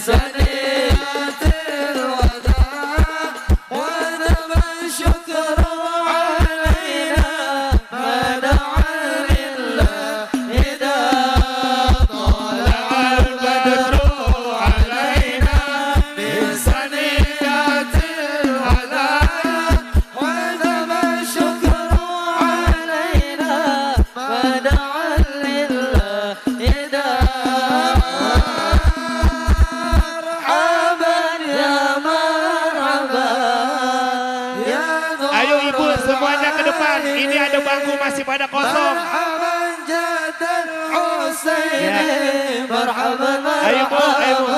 بسنيات الوداع ونبى الشكر علينا ما دعا لله إذا طلع البدر علينا بسنيات الوداع ونبى الشكر علينا ما دعا لله إذا ini ada bangku masih pada kosong. Ya. Ayo Bu, ayo Bu.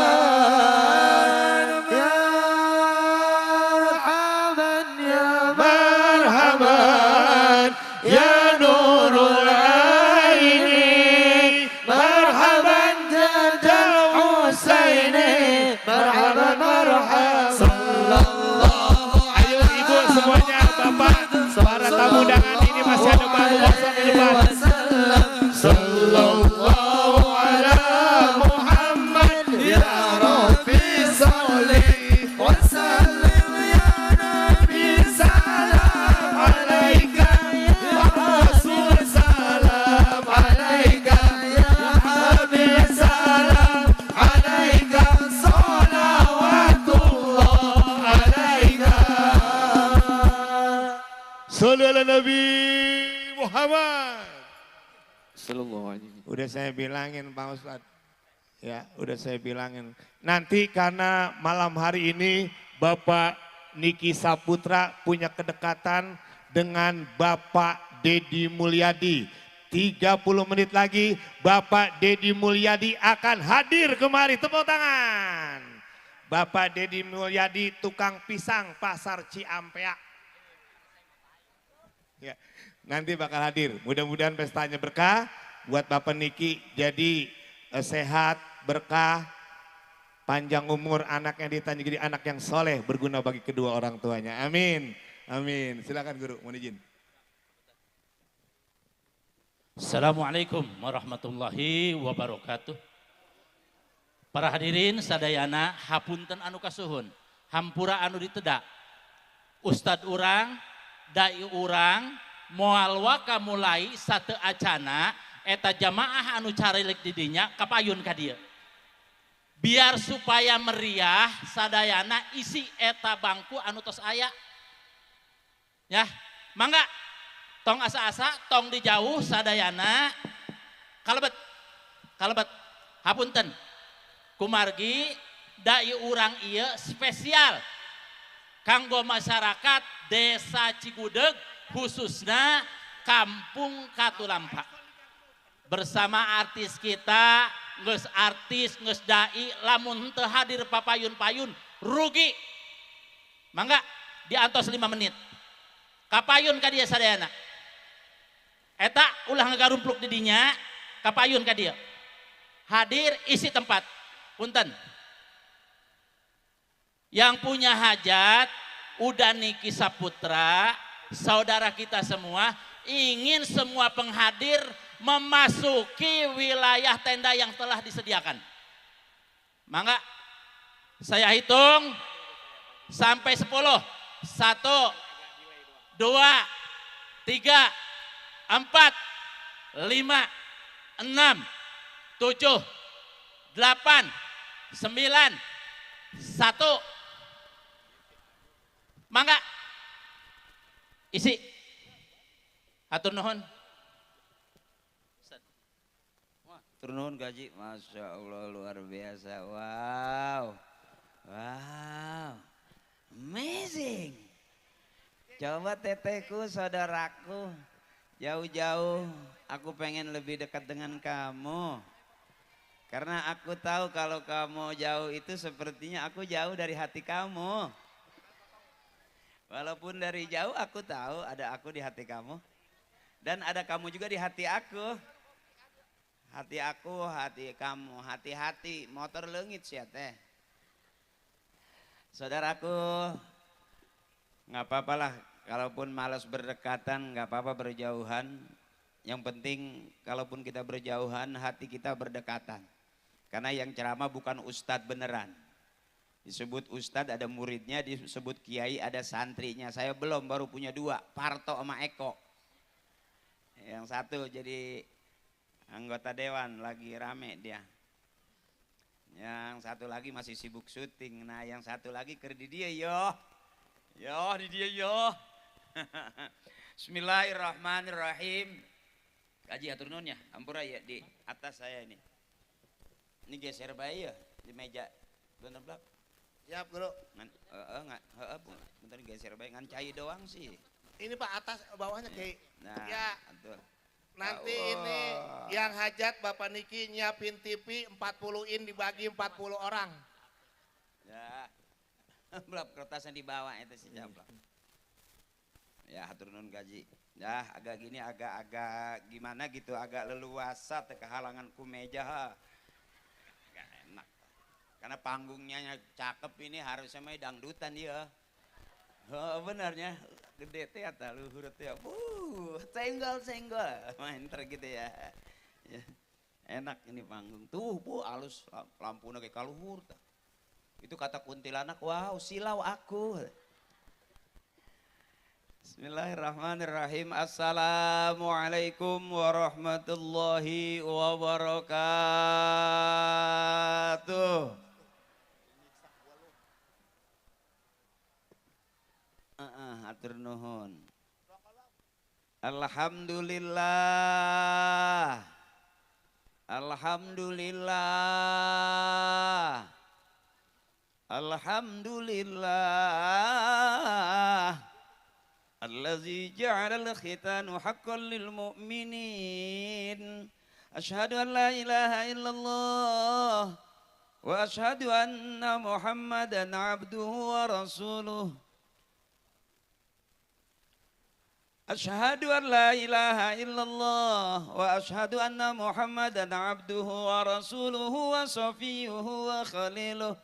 Marhaban ya nurul aini, marhaban jadal Husaini, marhaban marhaban. Ayo Ibu semuanya, Bapak, para tamu undangan ini masih ada bangku kosong di depan. Sallallahu ala Muhammad ya Rabbi salli wa sallim ya Nabi salam alaika ya Rasul salam alaika ya Habib salam alaika salawatullah alaika. Sallu ala Nabi Muhammad. Udah saya bilangin Pak Ustadz, ya udah saya bilangin. Nanti karena malam hari ini Bapak Niki Saputra punya kedekatan dengan Bapak Deddy Mulyadi. 30 menit lagi Bapak Deddy Mulyadi akan hadir kemari, tepuk tangan. Bapak Deddy Mulyadi tukang pisang pasar Ciampea. Ya, nanti bakal hadir, mudah-mudahan pestanya berkah buat Bapak Niki, jadi sehat, berkah, panjang umur, anaknya ditanya jadi anak yang soleh, berguna bagi kedua orang tuanya, amin, amin. Silakan Guru, mohon izin. Assalamualaikum warahmatullahi wabarakatuh. Para hadirin sadayana, hapunten anu kasuhun, hampura anu ditedak, Ustad urang, dai urang, moal waka mulai sate acana eta jamaah anu carilik didinya kapayun ka dieu. Biar supaya meriah sadayana isi eta bangku anu tos aya. Ya, mangga tong asa-asa tong dijauh sadayana kalebet. Kalebet. Hapunten. Kumargi dai urang ieu spesial kanggo masyarakat Desa Cigudeg, khususnya Kampung Katulampa. Bersama artis kita, nges artis, nges dai, lamun teu hadir papayun-payun, rugi. Mangga diantos 5 menit. Kapayun ka dia sadayana. Eta ulah ngagarumpluk di dinya, kapayun ka dia. Hadir isi tempat. Punten. Yang punya hajat, udah Niki Saputra, saudara kita semua, ingin semua penghadir memasuki wilayah tenda yang telah disediakan. Mangga, saya hitung sampai 10. 1, 2, 3, 4, 5, 6, 7, 8, 9, 1. Mangga isi hatur nuhun. Hatur nuhun gaji, Masya Allah luar biasa. Wow, wow, amazing. Coba teteku, saudaraku, jauh-jauh aku pengen lebih dekat dengan kamu. Karena aku tahu kalau kamu jauh itu sepertinya aku jauh dari hati kamu. Walaupun dari jauh aku tahu ada aku di hati kamu. Dan ada kamu juga di hati aku. Hati aku, hati kamu, hati-hati, motor leungit sia teh. Saudaraku, nggak apa-apalah, kalaupun malas berdekatan, nggak apa-apa berjauhan. Yang penting kalaupun kita berjauhan, hati kita berdekatan. Karena yang ceramah bukan ustadz beneran. Disebut ustadz ada muridnya, disebut kiai ada santrinya. Saya belum, baru punya 2, Parto sama Eko. Yang satu jadi anggota dewan, lagi rame dia. Yang satu lagi masih sibuk syuting. Nah yang satu lagi ker di dia yo. Yo di dia yo. Bismillahirrahmanirrahim. Kaji atur nunnya, ampura ya di atas saya ini. Ini geser bayi ya di meja. Bener belak. Siap guru. Bentar geser bayi ngan cai doang sih. Ini Pak atas bawahnya kayak. Nah, Ya. atur. Nanti Oh. ini yang hajat Bapak Niki nyiapin TV 40 in dibagi 40 orang. Ya. Belum kertasnya di bawah itu sih jablak. Ya hatur nun gaji. Ya agak gini agak gimana gitu, agak leluasa teh kehalangan ku meja. Gak enak. Karena panggungnya cakep ini harusnya mah dangdutan ya. Oh, benarnya gede teh eta luhur teh. Senggol main gitu ya. Ya. Enak ini panggung. Tuh, alus lampuna kayak kaluhur tah. Itu kata kuntilanak, wow silau aku. Bismillahirrahmanirrahim. Assalamualaikum warahmatullahi wabarakatuh. Hatur nuhun. Alhamdulillah. Alhamdulillah. Alhamdulillah. Allazi ja'ala al-khitanu haqqan lil mu'minin. Asyhadu an la ilaha illallah wa asyhadu anna Muhammadan abduhu wa rasuluh. Asyhadu an la ilaha illallah wa asyhadu anna Muhammadan abduhu wa rasuluhu wa safiyuhu wa khaliluh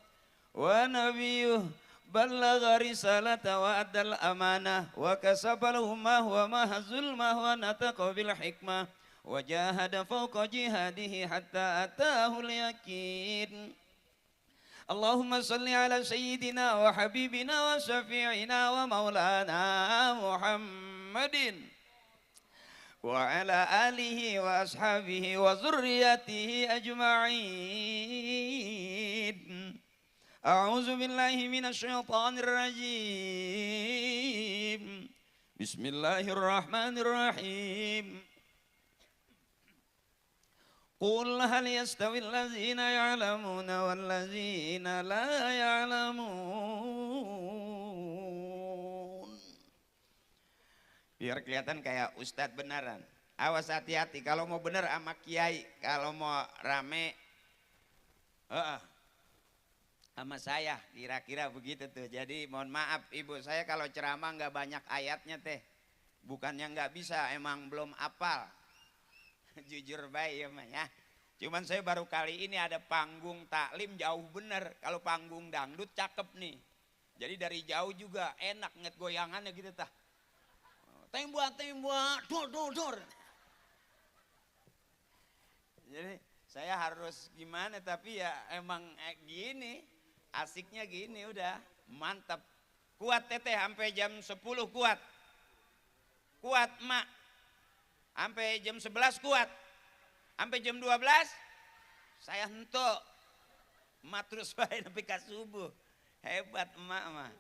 wa nabiyuh. Ballagha risalata wa addal amanah wa kasabal ummah wa mahzul mah wa nataqa bil hikmah wa jahada fawqa jihadihi hatta atahul yakin. Allahumma salli ala sayyidina wa habibina wa syafi'ina wa maulana Muhammadin wa ala alihi wa ashabihi wa zurriyatihi ajma'in. A'udzu billahi minasy syaithanir rajim. Bismillahirrahmanirrahim. Qul hal yastawi allazina ya'lamuna wallazina la ya'lamun. Biar kelihatan kayak ustadz beneran. Awas hati-hati kalau mau bener sama kiai, kalau mau rame sama saya, kira-kira begitu tuh. Jadi mohon maaf ibu saya kalau ceramah nggak banyak ayatnya teh. Bukannya nggak bisa, emang belum apal. Jujur baik ya mah ya. Cuman saya baru kali ini ada panggung taklim jauh bener. Kalau panggung dangdut cakep nih. Jadi dari jauh juga enak nget goyangannya gitu tah. Tembak, dor. Jadi saya harus gimana tapi ya emang gini. Asiknya gini udah mantap. Kuat teteh sampai jam 10 kuat. Kuat mak. Sampai jam 11 kuat. Sampai jam 12 saya hentok. Emak terus baik sampai ke subuh. Hebat emak mah.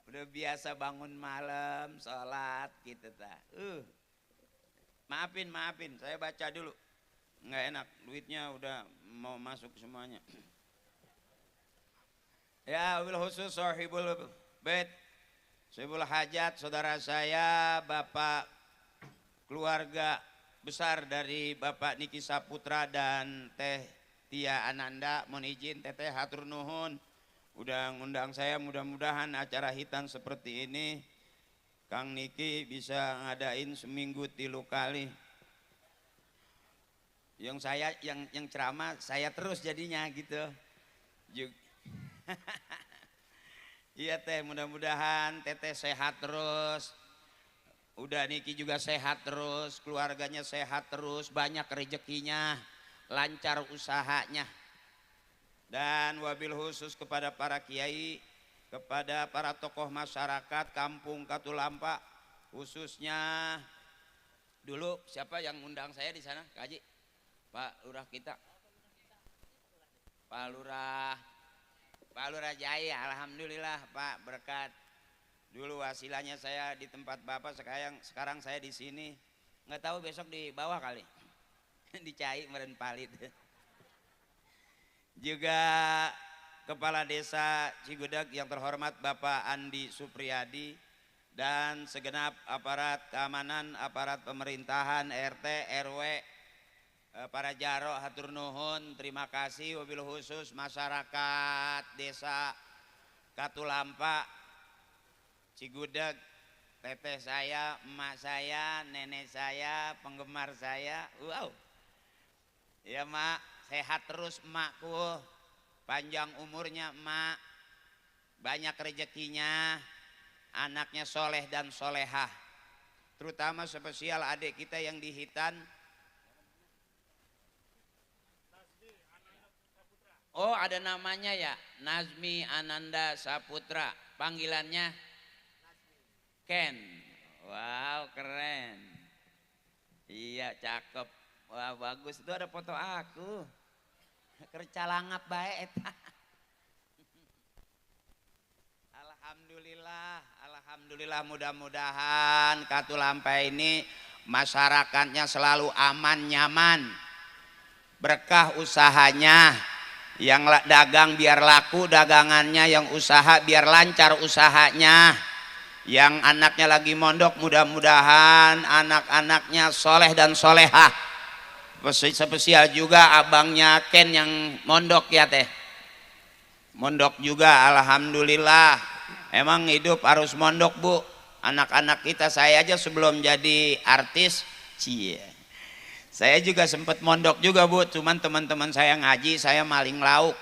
Udah biasa bangun malam, sholat gitu ta. Maafin, saya baca dulu. Nggak enak, duitnya udah mau masuk semuanya. Ya, wabil khusus sahibul bait, sahibul hajat, saudara saya, bapak keluarga besar dari Bapak Niki Saputra dan Teh Tia Ananda, mohon izin teteh hatur nuhun. Udah ngundang saya, mudah-mudahan acara hitan seperti ini Kang Niki bisa ngadain seminggu 3 kali. Yang saya yang ceramah saya terus jadinya gitu. Iya teh, mudah-mudahan teteh sehat terus. Udah Niki juga sehat terus, keluarganya sehat terus, banyak rezekinya, lancar usahanya. dan wabil khusus kepada para kiai, kepada para tokoh masyarakat Kampung Katulampa, khususnya dulu siapa yang ngundang saya di sana, Kak Haji? Pak Lurah kita, Pak Lurah Jaya, alhamdulillah Pak, berkat dulu wasilanya saya di tempat Bapak, sekarang saya di sini, nggak tahu besok di bawah kali, di Cai meren palit. Juga Kepala Desa Cigudag yang terhormat Bapak Andi Supriyadi dan segenap aparat keamanan, aparat pemerintahan, RT, RW, para jaro hatur nuhun, terima kasih. Wabil khusus masyarakat Desa Katulampa Cigudag, teteh saya, emak saya, nenek saya, penggemar saya. Wow. Ya mak, sehat terus emakku, panjang umurnya emak, banyak rezekinya, anaknya soleh dan solehah. Terutama spesial adik kita yang di Hitan. Oh ada namanya ya, Nazmi Ananda Saputra, panggilannya Ken. Wow keren. Iya cakep. Wah bagus, itu ada foto aku. Kercalangap bae eta. Alhamdulillah mudah-mudahan Katulampa ini masyarakatnya selalu aman nyaman. Berkah usahanya, yang dagang biar laku dagangannya, yang usaha biar lancar usahanya. Yang anaknya lagi mondok mudah-mudahan anak-anaknya soleh dan solehah. Spesial juga abangnya Ken yang mondok ya teh, mondok juga alhamdulillah. Emang hidup harus mondok bu, anak-anak kita. Saya aja sebelum jadi artis saya juga sempat mondok juga bu, cuman teman-teman saya ngaji, saya maling lauk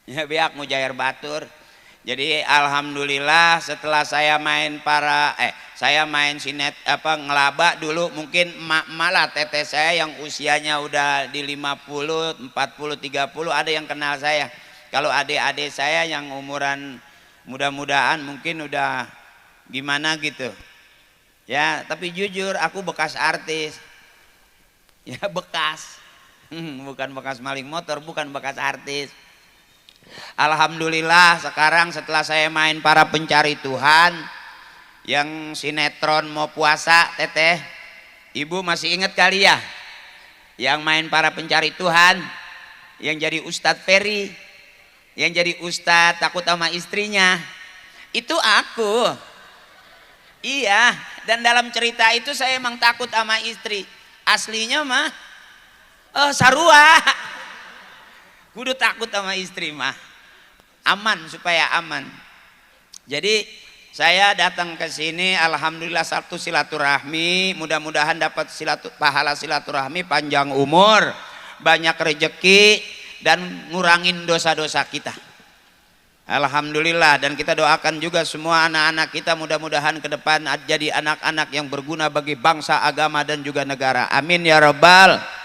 ya biak mujair batur. Jadi alhamdulillah setelah saya main saya main sinet ngelaba dulu, mungkin emak-emak lah teteh saya yang usianya udah di 50, 40, 30 ada yang kenal saya. Kalau adik-adik saya yang umuran mudah-mudahan mungkin udah gimana gitu. Ya, tapi jujur aku bekas artis. Ya bekas. Bukan bekas maling motor, bukan bekas artis. Alhamdulillah sekarang setelah saya main Para Pencari Tuhan yang sinetron mau puasa teteh, ibu masih ingat kali ya yang main Para Pencari Tuhan, yang jadi Ustadz Ferry, yang jadi Ustadz takut sama istrinya, itu aku. Iya, dan dalam cerita itu saya emang takut sama istri, aslinya mah sarua. Kudu takut sama istri mah, aman supaya aman. Jadi saya datang ke sini alhamdulillah satu silaturahmi, mudah-mudahan dapat pahala silaturahmi, panjang umur, banyak rejeki dan ngurangin dosa-dosa kita. Alhamdulillah, dan kita doakan juga semua anak-anak kita mudah-mudahan ke depan jadi anak-anak yang berguna bagi bangsa, agama dan juga negara. Amin ya rabbal.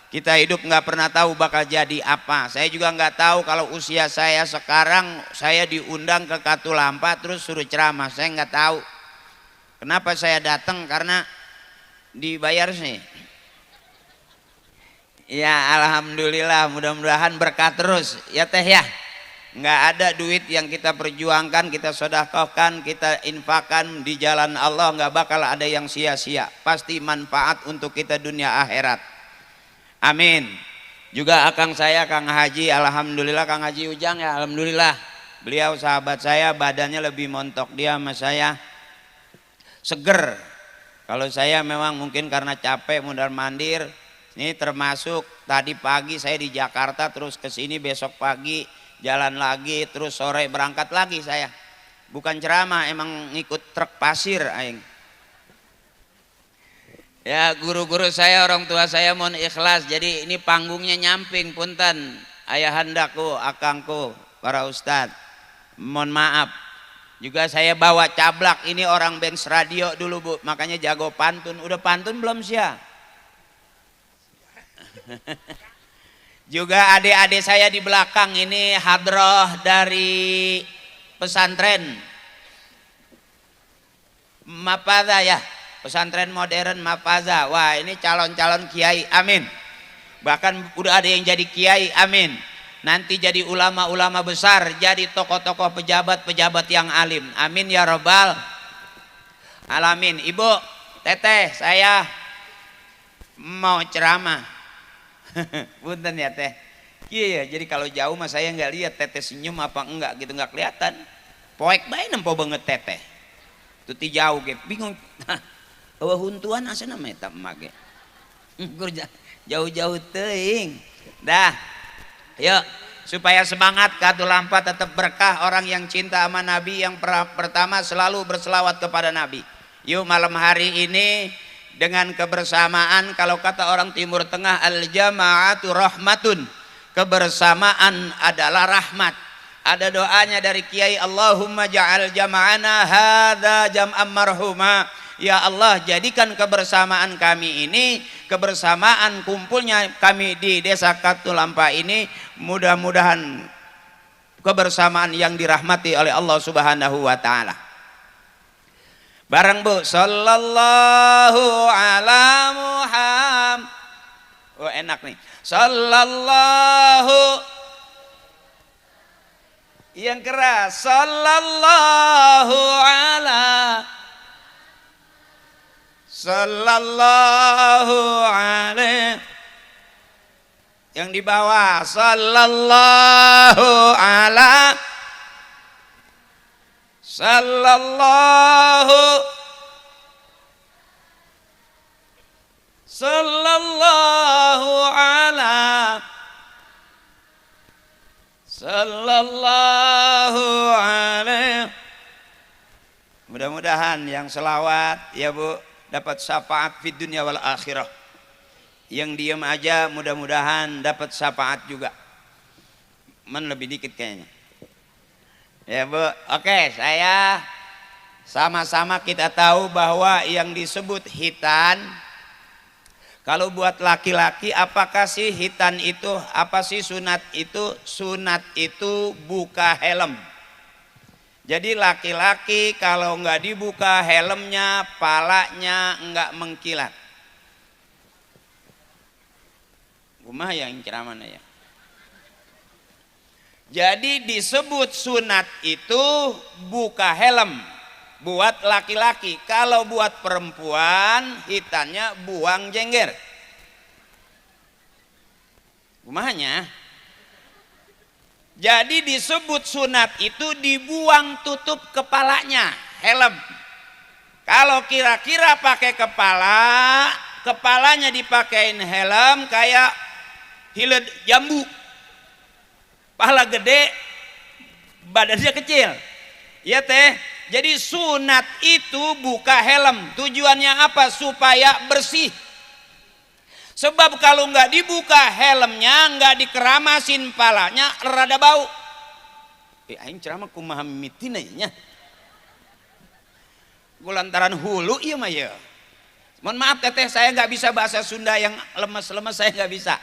Kita hidup nggak pernah tahu bakal jadi apa. Saya juga nggak tahu kalau usia saya sekarang saya diundang ke Katulampa terus suruh ceramah. Saya nggak tahu. Kenapa saya datang? Karena dibayar sih. Ya alhamdulillah, mudah-mudahan berkah terus ya teh ya. Nggak ada duit yang kita perjuangkan, kita sedekahkan, kita infakkan di jalan Allah, nggak bakal ada yang sia-sia. Pasti manfaat untuk kita dunia akhirat. Amin. Juga akang saya Kang Haji, alhamdulillah Kang Haji Ujang ya alhamdulillah. Beliau sahabat saya, badannya lebih montok dia sama saya. Seger. Kalau saya memang mungkin karena capek mundar-mandir. Ini termasuk tadi pagi saya di Jakarta terus ke sini, besok pagi jalan lagi, terus sore berangkat lagi saya. Bukan ceramah, emang ngikut truk pasir aing. Ya guru-guru saya, orang tua saya mohon ikhlas, jadi ini panggungnya nyamping punten ayahandaku, akangku, para ustadz, mohon maaf. Juga saya bawa cablak, ini orang bench radio dulu bu, makanya jago pantun. Udah pantun belum sih? Juga adik-adik saya di belakang ini hadroh dari pesantren Mafaza ya, pesantren modern Mafaza. Wah, ini calon-calon kiai, amin. Bahkan udah ada yang jadi kiai, amin. Nanti jadi ulama-ulama besar, jadi tokoh-tokoh pejabat-pejabat yang alim, amin ya robbal alamin. Ibu, teteh, saya mau ceramah. Punten ya teh. Iya, jadi kalau jauh mah saya nggak lihat teteh senyum apa enggak gitu, nggak kelihatan. Poek bae nempo banget teteh. Tuti jauh ge bingung. Eueuh huntuan asana mah eta emak ge. Jauh-jauh teuing. Dah. Yuk, supaya semangat katulampa tetap berkah, orang yang cinta sama Nabi yang pertama selalu berselawat kepada Nabi. Yuk malam hari ini dengan kebersamaan, kalau kata orang Timur Tengah, al-jama'atu rahmatun, kebersamaan adalah rahmat. Ada doanya dari Kiai, Allahumma ja'al jama'ana hadza jam'an marhuma. Ya Allah, jadikan kebersamaan kami ini, kebersamaan kumpulnya kami di desa Katulampa ini, mudah-mudahan kebersamaan yang dirahmati oleh Allah Subhanahu wa taala. Bareng Bu, sallallahu ala Muhammad. Oh enak nih. Sallallahu, yang keras, sallallahu ala, sallallahu alaihi. Yang di bawah, sallallahu ala, sallallahu, sallallahu ala, sallallahu alaihi. Mudah-mudahan yang selawat ya Bu dapat syafaat fid dunya wal akhirah. Yang diam aja mudah-mudahan dapat syafaat juga. Lebih dikit kayaknya. Ya Bu, oke, saya sama-sama kita tahu bahwa yang disebut hitan, kalau buat laki-laki apakah sih hitan itu, apa sih sunat itu? Sunat itu buka helm. Jadi laki-laki kalau nggak dibuka helmnya, palanya nggak mengkilat. Kumaha yang ceramahna ya. Jadi disebut sunat itu buka helm buat laki-laki. Kalau buat perempuan hitannya buang jengger. Kumahanya? Jadi disebut sunat itu dibuang tutup kepalanya, helm. Kalau kira-kira pakai kepalanya dipakein helm kayak hilet jambu. Pahala gede, badannya kecil. Ya teh, jadi sunat itu buka helm. Tujuannya apa? Supaya bersih. Sebab kalau nggak dibuka helmnya, nggak dikeramasin palanya, rada bau. Aing ceramah kumaha mimitina nya. Gulantaran hulu iya mah ya. Mohon maaf teteh, saya nggak bisa bahasa Sunda yang lemes-lemes, saya nggak bisa.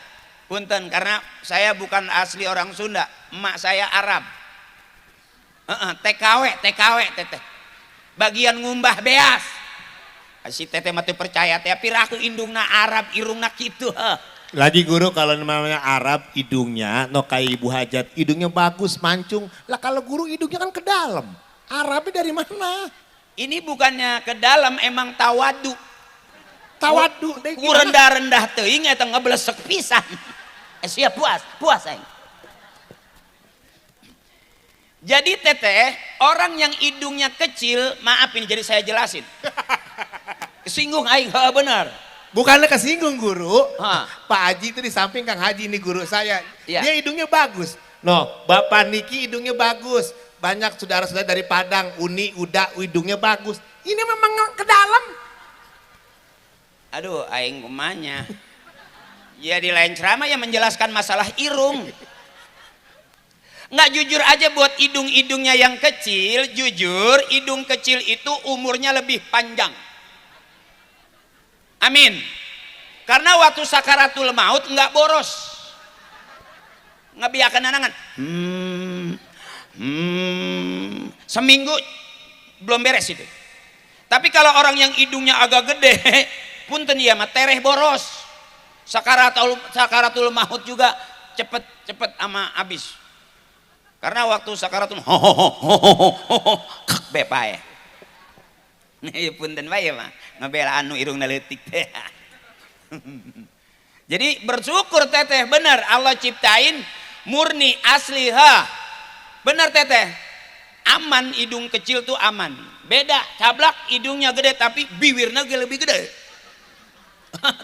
Punten, karena saya bukan asli orang Sunda, emak saya Arab. TKW teteh. Bagian ngumbah beas. Si teteh mati percaya teh piraku indungna Arab irungna kitu. Lagi guru kalau namanya Arab hidungnya no kayak ibu hajat, hidungnya bagus mancung. Lah kalau guru hidungnya kan ke dalam. Arabnya dari mana? Ini bukannya ke dalam, emang tawadu. Tawadu. Ku rendah-rendah teuing eta ngeblesek pisan. Siap puas aing. Jadi teteh, orang yang hidungnya kecil, maaf ini jadi saya jelasin. Kesinggung aing, benar. Bukannya kesinggung guru, Ha. Pak Haji itu di samping Kang Haji ini guru saya. Ya. Dia hidungnya bagus. No, Bapak Niki hidungnya bagus. Banyak saudara-saudara dari Padang, Uni, Uda, hidungnya bagus. Ini memang ke dalam. Aduh, aing kumanya. Ya di lain ceramah yang menjelaskan masalah irung. Nggak jujur aja buat hidung-hidungnya yang kecil, jujur hidung kecil itu umurnya lebih panjang. Amin. Karena waktu sakaratul maut nggak boros. ngebiakan anangan. Seminggu belum beres itu. Tapi kalau orang yang hidungnya agak gede, punten ya mah tereh boros. Sakaratul maut juga cepet ama habis. Karena waktu sakaratul kak bepae. Ya punten bae mah ngabela anu irungna leutik teh. Jadi bersyukur teteh, benar Allah ciptain murni asli benar teteh, aman hidung kecil tuh aman. Beda cablak hidungnya gede tapi bibirnya lebih gede.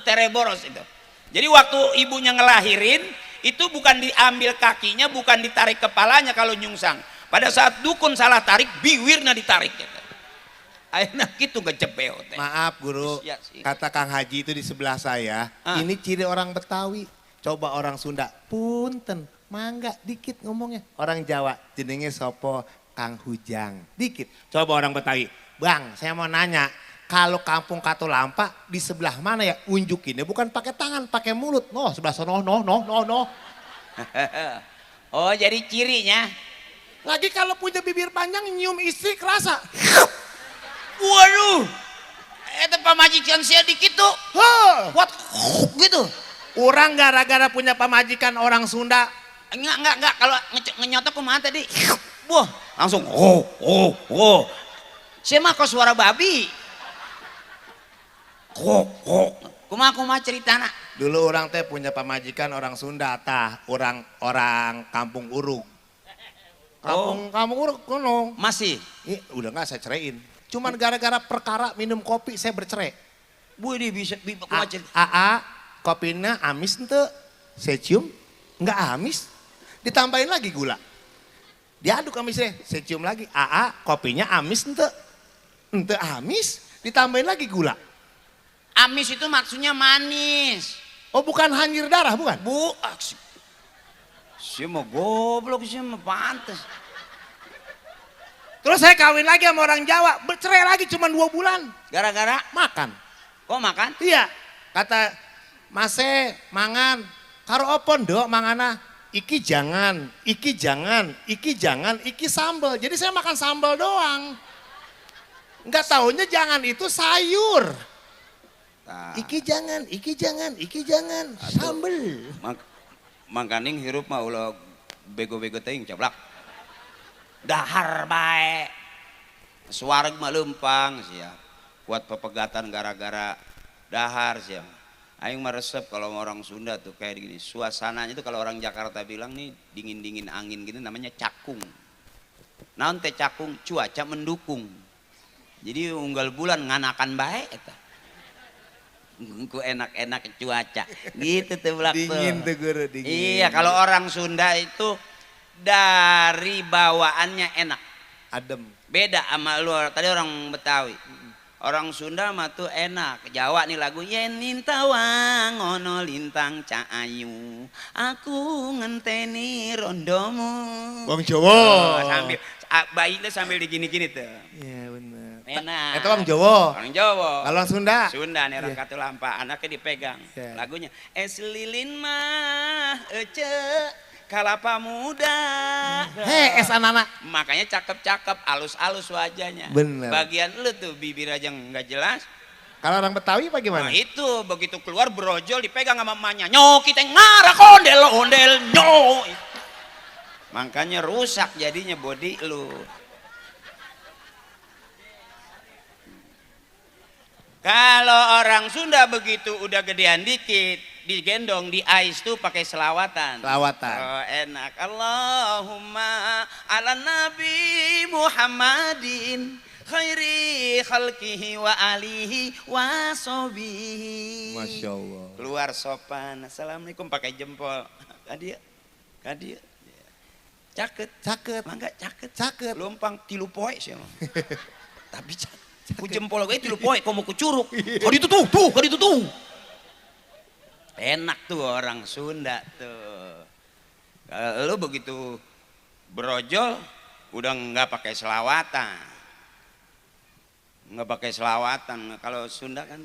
Tereboros itu. Jadi waktu ibunya ngelahirin itu bukan diambil kakinya, bukan ditarik kepalanya kalau nyungsang. Pada saat dukun salah tarik, bibirnya ditarik. Akhirnya gitu kecepeo teh. Maaf guru, Ya, kata Kang Haji itu di sebelah saya, ini ciri orang Betawi. Coba orang Sunda, punten, mangga dikit ngomongnya. Orang Jawa, jenenge sopo Kang Hujang, dikit. Coba orang Betawi, Bang saya mau nanya, kalau kampung Katulampa di sebelah mana ya unjukinnya? Bukan pakai tangan, pakai mulut. No, sebelah sono, no. Oh jadi cirinya. Lagi kalau punya bibir panjang nyium istri kerasa. Waduh, itu pamajikan saya dikit tuh. What gitu. Orang gara-gara punya pamajikan orang Sunda. Enggak. Kalau ngenyotok kumaha tadi? Wah, langsung Saya mah kok suara babi. Kumaha ceritana. Dulu orang teh punya pamajikan orang Sunda tah, orang Kampung Uruk. Kampung Uruk kono. Masih. Udah nggak saya ceraiin. Cuman gara-gara perkara minum kopi saya bercerai. Bu ini bisa kumaha cerita. Kopinya amis ente. Saya cium nggak amis. Ditambahin lagi gula. Diaduk amisnya, saya cium lagi. Kopinya amis ente. Ente amis, ditambahin lagi gula. Amis itu maksudnya manis. Oh bukan hanyir darah, bukan? Saya mau goblok, saya mau pantes. Terus saya kawin lagi sama orang Jawa, bercerai lagi cuma 2 bulan. Gara-gara Makan. kok makan? Iya, kata Mase mangan, karo opon dok mangana, iki jangan, iki sambal. Jadi saya makan sambal doang. Enggak taunya jangan itu sayur. Nah, Iki jangan, sambal. Mangkaning hirup mah ulah bego-bego teuing cablak. Dahar bae. Suareg mah lempang sia. Kuat pepegatan gara-gara dahar sia. Aing mah resep kalau orang Sunda tuh kayak gini. Suasananya tuh kalau orang Jakarta bilang nih dingin-dingin angin gitu namanya cakung. Naon teh cakung? Cuaca mendukung. Jadi unggal bulan nganakan bae eta. Ku enak-enak cuaca. Gitu tuh belak tuh. Dingin tuh guru, dingin. Iya, kalau orang Sunda itu dari bawaannya enak. Adem. Beda sama luar. Tadi orang Betawi. Orang Sunda mah tuh enak. Jawa nih lagu yen lintawang ono lintang caayu. Aku ngenteni rondomu. Wong Jawa. Sambil bayi sambil digini-gini tuh. Iya benar. Enak. Itu Wong Jawa. Orang Jawa. Kalau Sunda? Sunda nih orang Katulampa, anaknya dipegang. Yeah. Lagunya es lilin mah kalapa muda. Es anak-anak. Makanya cakep-cakep, alus-alus wajahnya. Bener. Bagian lu tuh bibir aja nggak jelas. Kalau orang Betawi bagaimana? Nah itu begitu keluar brojol dipegang sama mamanya. Nyo kita ngarak ondel nyo. Makanya rusak jadinya body lu. Kalau orang Sunda begitu udah gedean dikit, digendong di ais tuh pakai selawatan. Selawatan. Oh, enak. Allahumma ala nabi Muhammadin khairi khalqihi wa alihi wa sobihi. Masya Allah. Keluar sopan. Assalamualaikum pakai jempol. Kadia. Caket. Mangga caket. Lompang tilu poe sih. Tapi caket. Ku jempol gue tilu poe komo ku curug. Kau itu tuh. Enak tuh orang Sunda tuh. Kalau begitu brojol udah nggak pakai selawatan. Kalau Sunda kan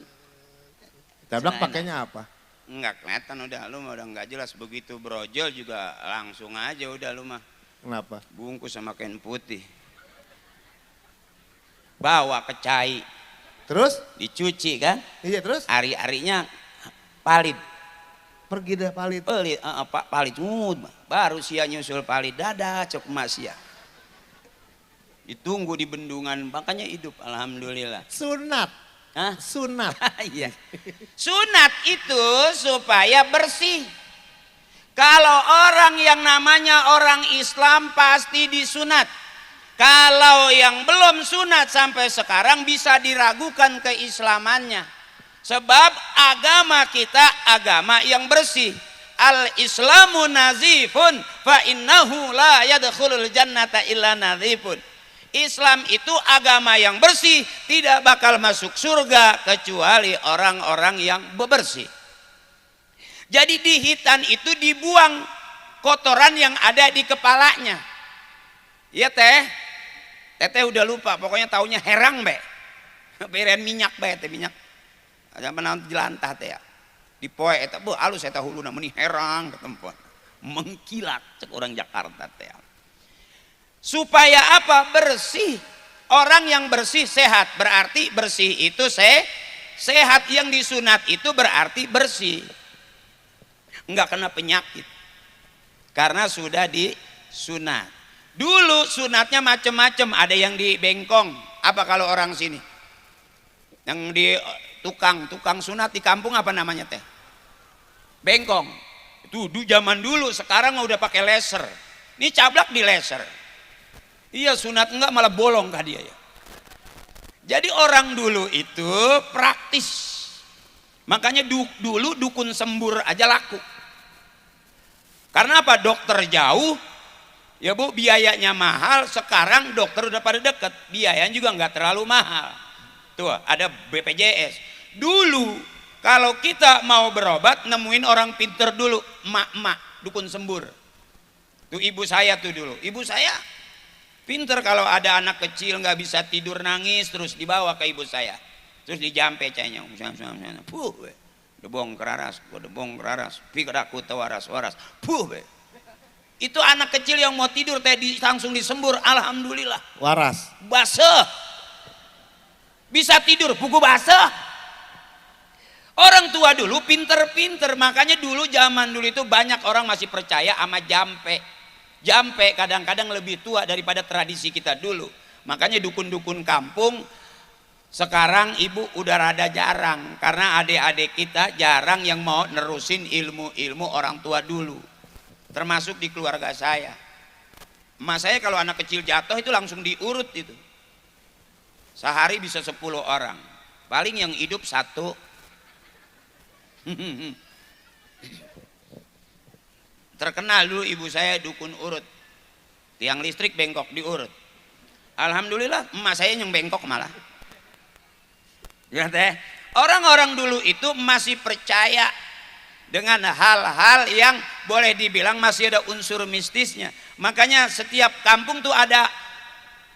Tablak pakainya apa? Enggak kelihatan udah, lu mah udah enggak jelas begitu brojol juga langsung aja udah lu mah. Kenapa? Bungkus sama kain putih. Bawa ke cai, Terus? dicuci kan? Iya terus? Ari-arinya palit. Pergi dah palit. Palit baru sia nyusul palit dadah cok emas ya. Ditunggu di bendungan, makanya hidup alhamdulillah. Sunat. Hah? Sunat. Iya. Sunat itu supaya bersih. Kalau orang yang namanya orang Islam pasti disunat. Kalau yang belum sunat sampai sekarang bisa diragukan keislamannya. Sebab agama kita agama yang bersih. Al-Islamu nazifun fa innahu la yadkhulul jannata illa nazifun. Islam itu agama yang bersih, tidak bakal masuk surga kecuali orang-orang yang bersih. Jadi di hitan itu dibuang kotoran yang ada di kepalanya. Iya teh, teteh udah lupa, pokoknya taunya herang be. Beren minyak be, teh minyak. Ada menaun jelantah teh ya. Di poe eta bu alus eta huluna meni herang ke tempat. Mengkilat cek orang Jakarta teh. Supaya apa? Bersih. Orang yang bersih sehat, berarti bersih itu sehat. Yang disunat itu berarti bersih, enggak kena penyakit karena sudah disunat. Dulu sunatnya macam-macam, ada yang di bengkong. Apa kalau orang sini yang di tukang sunat di kampung apa namanya teh? Bengkong. Itu zaman dulu, sekarang udah pakai laser. Ini cablak di laser. Iya sunat enggak malah bolong kah dia ya. Jadi orang dulu itu praktis. Makanya dulu dukun sembur aja laku. Karena apa? Dokter jauh. Ya bu, biayanya mahal. Sekarang dokter udah pada deket, biayanya juga nggak terlalu mahal. Tuh ada BPJS. Dulu kalau kita mau berobat nemuin orang pinter dulu, emak-emak dukun sembur. Tuh ibu saya tuh dulu, ibu saya pinter kalau ada anak kecil nggak bisa tidur nangis terus dibawa ke ibu saya, terus dijampe cainya, debong keraras, pikir aku tawaras, itu anak kecil yang mau tidur teh langsung disembur, alhamdulillah, Waras. basah, bisa tidur, buku basah. Orang tua dulu pinter-pinter, makanya dulu zaman dulu itu banyak orang masih percaya sama jampe. Jampe kadang-kadang lebih tua daripada tradisi kita dulu. Makanya dukun-dukun kampung sekarang ibu udah rada jarang, karena adik-adik kita jarang yang mau nerusin ilmu-ilmu orang tua dulu. Termasuk di keluarga saya. Emak saya kalau anak kecil jatuh itu langsung diurut itu. Sehari bisa 10 orang. Paling yang hidup 1. Terkenal dulu ibu saya dukun urut, tiang listrik bengkok diurut. Alhamdulillah emak saya yang bengkok malah. Ya teh, orang-orang dulu itu masih percaya dengan hal-hal yang boleh dibilang masih ada unsur mistisnya. Makanya setiap kampung tuh ada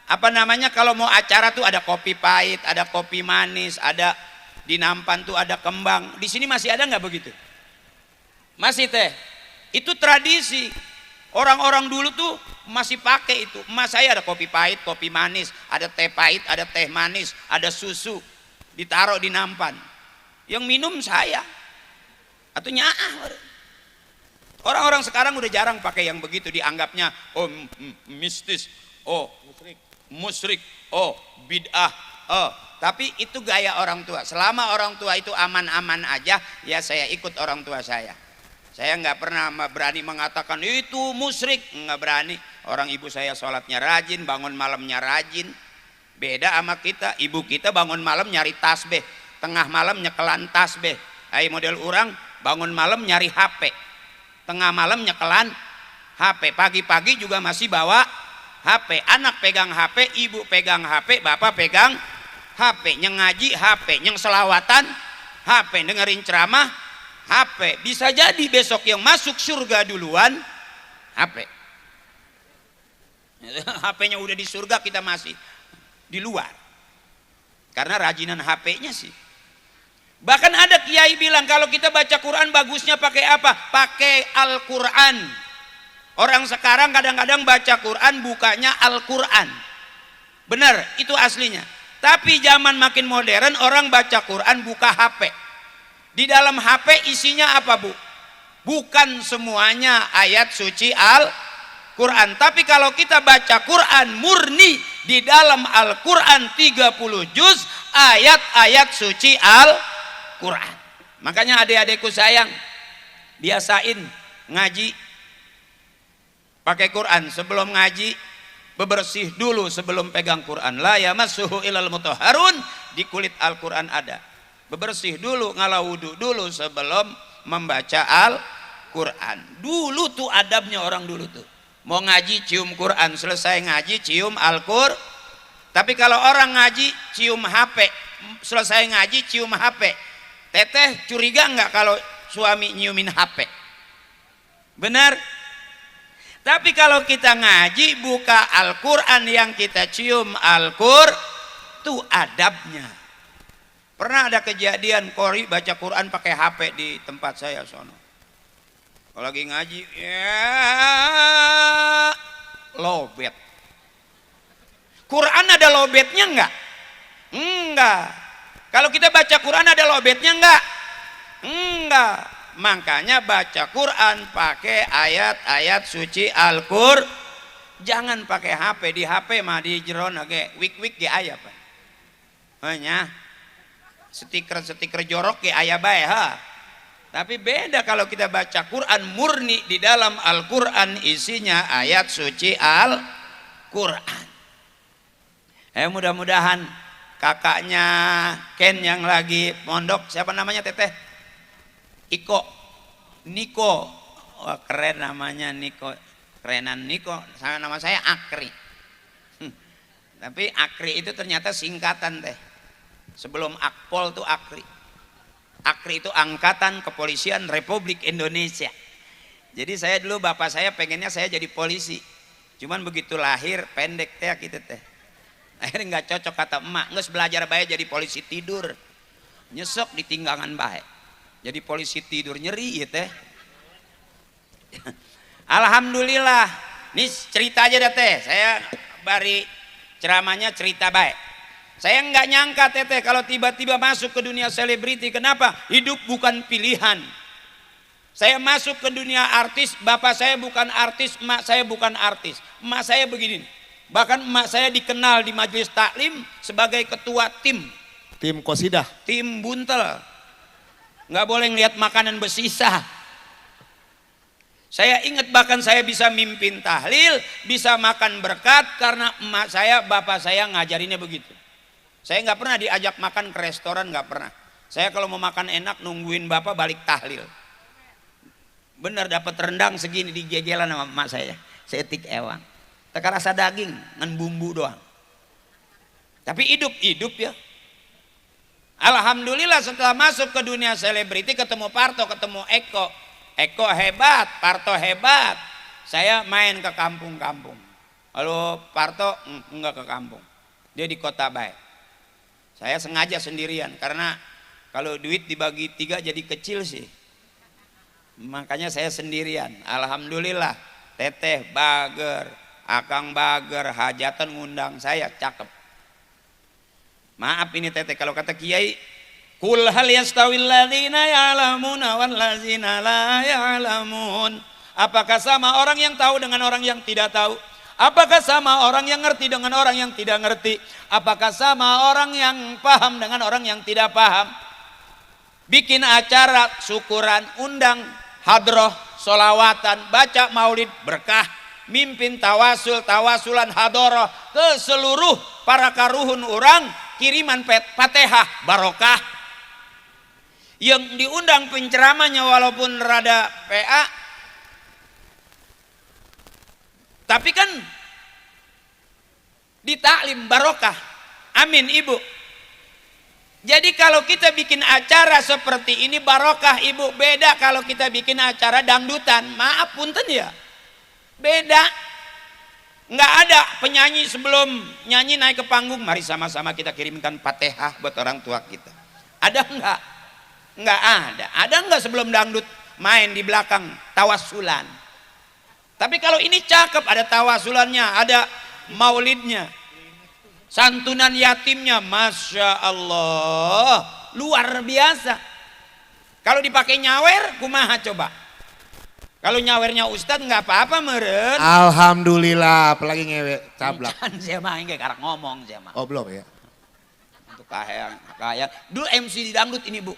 apa namanya, kalau mau acara tuh ada kopi pahit, ada kopi manis, ada di nampan tuh ada kembang. Di sini masih ada nggak begitu? Masih teh. Itu tradisi. Orang-orang dulu tuh masih pakai itu. Emas saya ada kopi pahit, kopi manis, ada teh pahit, ada teh manis, ada susu, ditaruh di nampan. Yang minum saya atau nyaah. Orang-orang sekarang udah jarang pakai yang begitu, dianggapnya oh mistis, oh musyrik, oh bid'ah. Oh, tapi itu gaya orang tua. Selama orang tua itu aman-aman aja, ya saya ikut orang tua saya. Saya nggak pernah berani mengatakan itu musyrik, nggak berani. Orang ibu saya sholatnya rajin, bangun malamnya rajin. Beda sama kita, ibu kita bangun malam nyari tasbih, tengah malam nyekelan tasbih. Ay model orang bangun malam nyari HP, tengah malam nyekelan HP, pagi-pagi juga masih bawa HP. Anak pegang HP, ibu pegang HP, bapak pegang HP, yang ngaji HP, yang selawatan HP, dengerin ceramah HP. Bisa jadi besok yang masuk surga duluan HP. HP-nya udah di surga, kita masih di luar. Karena rajinan HP-nya sih. Bahkan ada kiai bilang kalau kita baca Quran bagusnya pakai apa? Pakai Al-Quran. Orang sekarang kadang-kadang baca Quran bukanya Al-Quran. Benar, itu aslinya. Tapi zaman makin modern orang baca Quran buka HP. Di dalam HP isinya apa, Bu? Bukan semuanya ayat suci Al-Quran. Tapi kalau kita baca Quran murni, di dalam Al-Quran 30 juz ayat-ayat suci Al-Quran. Makanya adik-adikku sayang, biasain ngaji pakai Quran. Sebelum ngaji bebersih dulu sebelum pegang Quran. La yamassuhu ilal mutahharun, di kulit Al-Quran ada. Bebersih dulu, ngalah wudu dulu sebelum membaca Al-Quran. Dulu tuh adabnya orang dulu tuh. Mau ngaji cium Quran, selesai ngaji cium Al-Quran. Tapi kalau orang ngaji cium HP, selesai ngaji cium HP. Teteh curiga nggak kalau suami nyiumin HP? Benar? Tapi kalau kita ngaji buka Al-Quran yang kita cium Al-Quran, itu adabnya. Pernah ada kejadian Kori baca Quran pakai HP di tempat saya sono. Kalau lagi ngaji, ya lobet. Quran ada lobetnya enggak? Enggak. Kalau kita baca Quran ada lobetnya enggak? Enggak. Makanya baca Quran pakai ayat-ayat suci Al-Qur'an. Jangan pakai HP. Di HP mah di jeron ge wik-wik ge aya Pak. Hanya stiker-stiker jorok ge aya bae ha. Tapi beda kalau kita baca Quran murni, di dalam Al-Quran isinya ayat suci Al-Quran. Mudah-mudahan kakaknya Ken yang lagi mondok, siapa namanya Teteh? Iko, Niko, wah keren namanya Niko, kerenan Niko. Sama nama saya Akri. Tapi Akri itu ternyata singkatan Teh. Sebelum Akpol tuh Akri. Akri itu Angkatan Kepolisian Republik Indonesia. Jadi saya dulu bapak saya pengennya saya jadi polisi. Cuman begitu lahir pendek teh gitu teh. Akhirnya nggak cocok kata emak. Nges belajar baik jadi polisi tidur. Nyesok di tinggangan baik. Jadi polisi tidur nyeri ya teh. Alhamdulillah. Nih cerita aja dah teh. Saya bari ceramahnya cerita baik. Saya nggak nyangka Teteh kalau tiba-tiba masuk ke dunia selebriti. Kenapa? Hidup bukan pilihan. Saya masuk ke dunia artis, bapak saya bukan artis, emak saya bukan artis. Emak saya begini. Bahkan emak saya dikenal di majelis taklim sebagai ketua tim. Tim Qosidah. Tim buntel. Nggak boleh ngeliat makanan bersisa. Saya ingat bahkan saya bisa mimpin tahlil, bisa makan berkat karena emak saya, bapak saya ngajarinnya begitu. Saya nggak pernah diajak makan ke restoran, nggak pernah. Saya kalau mau makan enak nungguin bapak balik tahlil. Bener dapat rendang segini digegelan sama emak saya. Saya tik ewang. Teka rasa daging ngan bumbu doang. Tapi hidup ya. Alhamdulillah setelah masuk ke dunia selebriti ketemu Parto, ketemu Eko. Eko hebat, Parto hebat. Saya main ke kampung-kampung. Lalu Parto enggak ke kampung. Dia di Kota Baik. Saya sengaja sendirian karena kalau duit dibagi 3 jadi kecil sih. Makanya saya sendirian. Alhamdulillah Teteh bager, Akang bager, hajatan ngundang saya, cakep. Maaf ini Teteh kalau kata Kiai, kul hal yastawil ladzina ya'lamuna wal ladzina la ya'lamun. Apakah sama orang yang tahu dengan orang yang tidak tahu? Apakah sama orang yang ngerti dengan orang yang tidak ngerti? Apakah sama orang yang paham dengan orang yang tidak paham? Bikin acara syukuran, undang hadroh, solawatan, baca maulid berkah, mimpin tawasulan hadroh ke seluruh para karuhun orang, kiriman Fatihah barokah. Yang diundang penceramahnya walaupun rada PA, tapi kan ditaklim barokah. Amin Ibu. Jadi kalau kita bikin acara seperti ini barokah Ibu. Beda kalau kita bikin acara dangdutan. Maaf punten ya. Beda. Nggak ada penyanyi sebelum nyanyi naik ke panggung, mari sama-sama kita kirimkan Fatihah buat orang tua kita. Ada nggak? Nggak ada. Ada nggak sebelum dangdut main di belakang tawasulan? Tapi kalau ini cakep, ada tawasulannya, ada maulidnya, santunan yatimnya, masya Allah, luar biasa. Kalau dipakai nyawer, kumaha coba? Kalau nyawernya Ustadz nggak apa-apa meren. Alhamdulillah, apalagi ngewe cablak. Kan saya mah nggak karek ngomong saya mah. Oh belum ya? Untuk kaya. Dulu MC di dangdut ini Bu.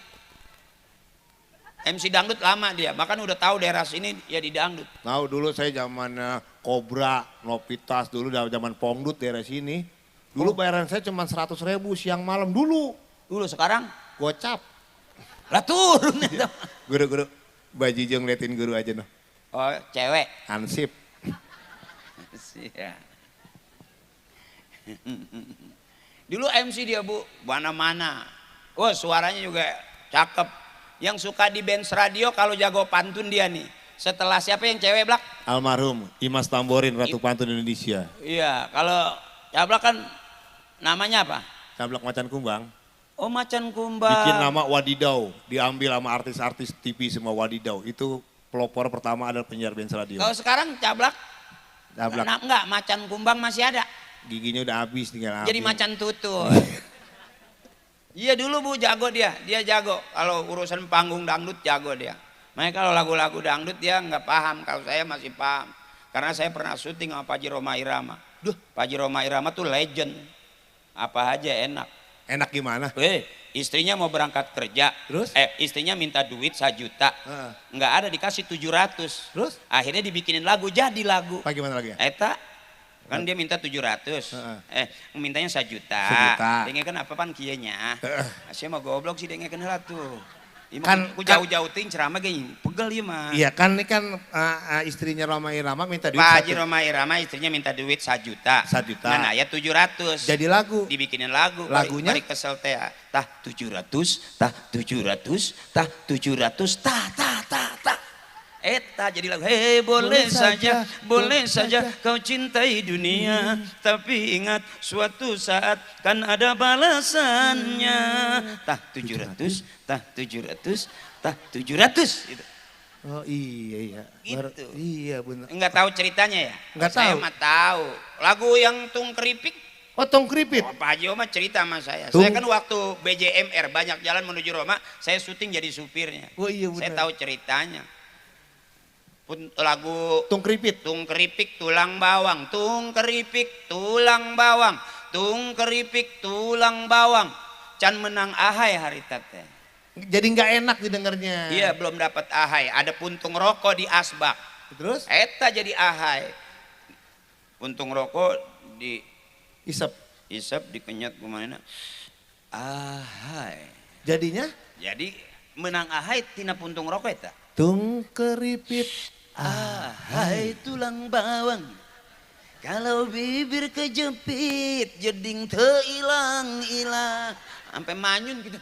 MC dangdut lama dia, bahkan udah tahu daerah sini ya di dangdut. Nah dulu saya zaman Kobra, Nopitas, dulu zaman Pongdut daerah sini. Dulu bayaran saya cuma 100.000 siang malam dulu. Dulu sekarang Gocap. lah turun itu. Guru-guru, bajijong liatin guru aja noh. Oh cewek. Ansip. Siap. Dulu MC dia Bu, mana-mana. Oh suaranya juga cakep. Yang suka di Benz Radio kalau jago pantun dia nih. Setelah siapa yang cewek Blak? Almarhum Imas Tamborin, Ratu Pantun Indonesia. Iya, kalau Cablak kan namanya apa? Cablak Macan Kumbang. Oh Macan Kumbang. Bikin nama Wadidau, diambil sama artis-artis TV semua Wadidau. Itu pelopor pertama adalah penyiar Benz Radio. Kalau sekarang Cablak? Cablak. Enggak, Macan Kumbang masih ada. Giginya udah habis tinggal Jadi habis. macan tutut. Iya dulu Bu jago dia jago. Kalau urusan panggung dangdut jago dia. Makanya kalau lagu-lagu dangdut dia nggak paham, kalau saya masih paham. Karena saya pernah syuting sama Pak Haji Roma Irama. Duh, Pak Haji Roma Irama tuh legend. Apa aja enak. Enak gimana? Istrinya mau berangkat kerja. Terus? Istrinya minta duit 1 juta. Nggak ada, dikasih 700. Terus? Akhirnya dibikinin lagu, jadi lagu. Pak gimana lagi? Eta kan dia minta 700, mintanya 1 juta. 1 juta. Dengekeun apaan kieunya. Saya mah goblok sih dengekeun heula tuh. Kan- Ku jauh-jauh ting ceramah ge pegel ieu mah. Iya kan ini kan istrinya Roma Irama minta duit Pak Haji Roma Irama istrinya minta duit 1 juta. 1 juta. Nah, ya 700. Jadi lagu. Dibikinin lagu. Lagunya? Bari kesel teh. Tah 700, tah 700, tah 700, tah. Eta jadi lagu. Hei boleh saja kau cintai dunia, tapi ingat suatu saat kan ada balasannya. Tah 700, tah 700, tah 700 gitu. Oh iya. Gitu. Iya benar. Enggak tahu ceritanya ya? Enggak Saya tahu. mah tahu. Lagu yang Tung Keripik, Otong Kripit. Pak Haji Oma cerita sama saya. Tung. Saya kan waktu BJMR banyak jalan menuju Roma, saya syuting jadi supirnya. Oh iya Saya benar. tahu ceritanya. Lagu Tung Kripit. Tung keripik tulang bawang, tung keripik tulang bawang, tung keripik tulang bawang. Can menang ahai hari tete. Jadi nggak enak didengarnya. Iya belum dapat ahai, ada puntung rokok di asbak. Terus Eta jadi ahai. Puntung rokok di isep. isep dikenyat kemana? Ahai. Jadinya Jadi menang ahai tina puntung rokok eta. Tung Keripit. Ahai tulang bawang, kalau bibir kejepit jeding teu ilang-ilang sampai manyun gitu.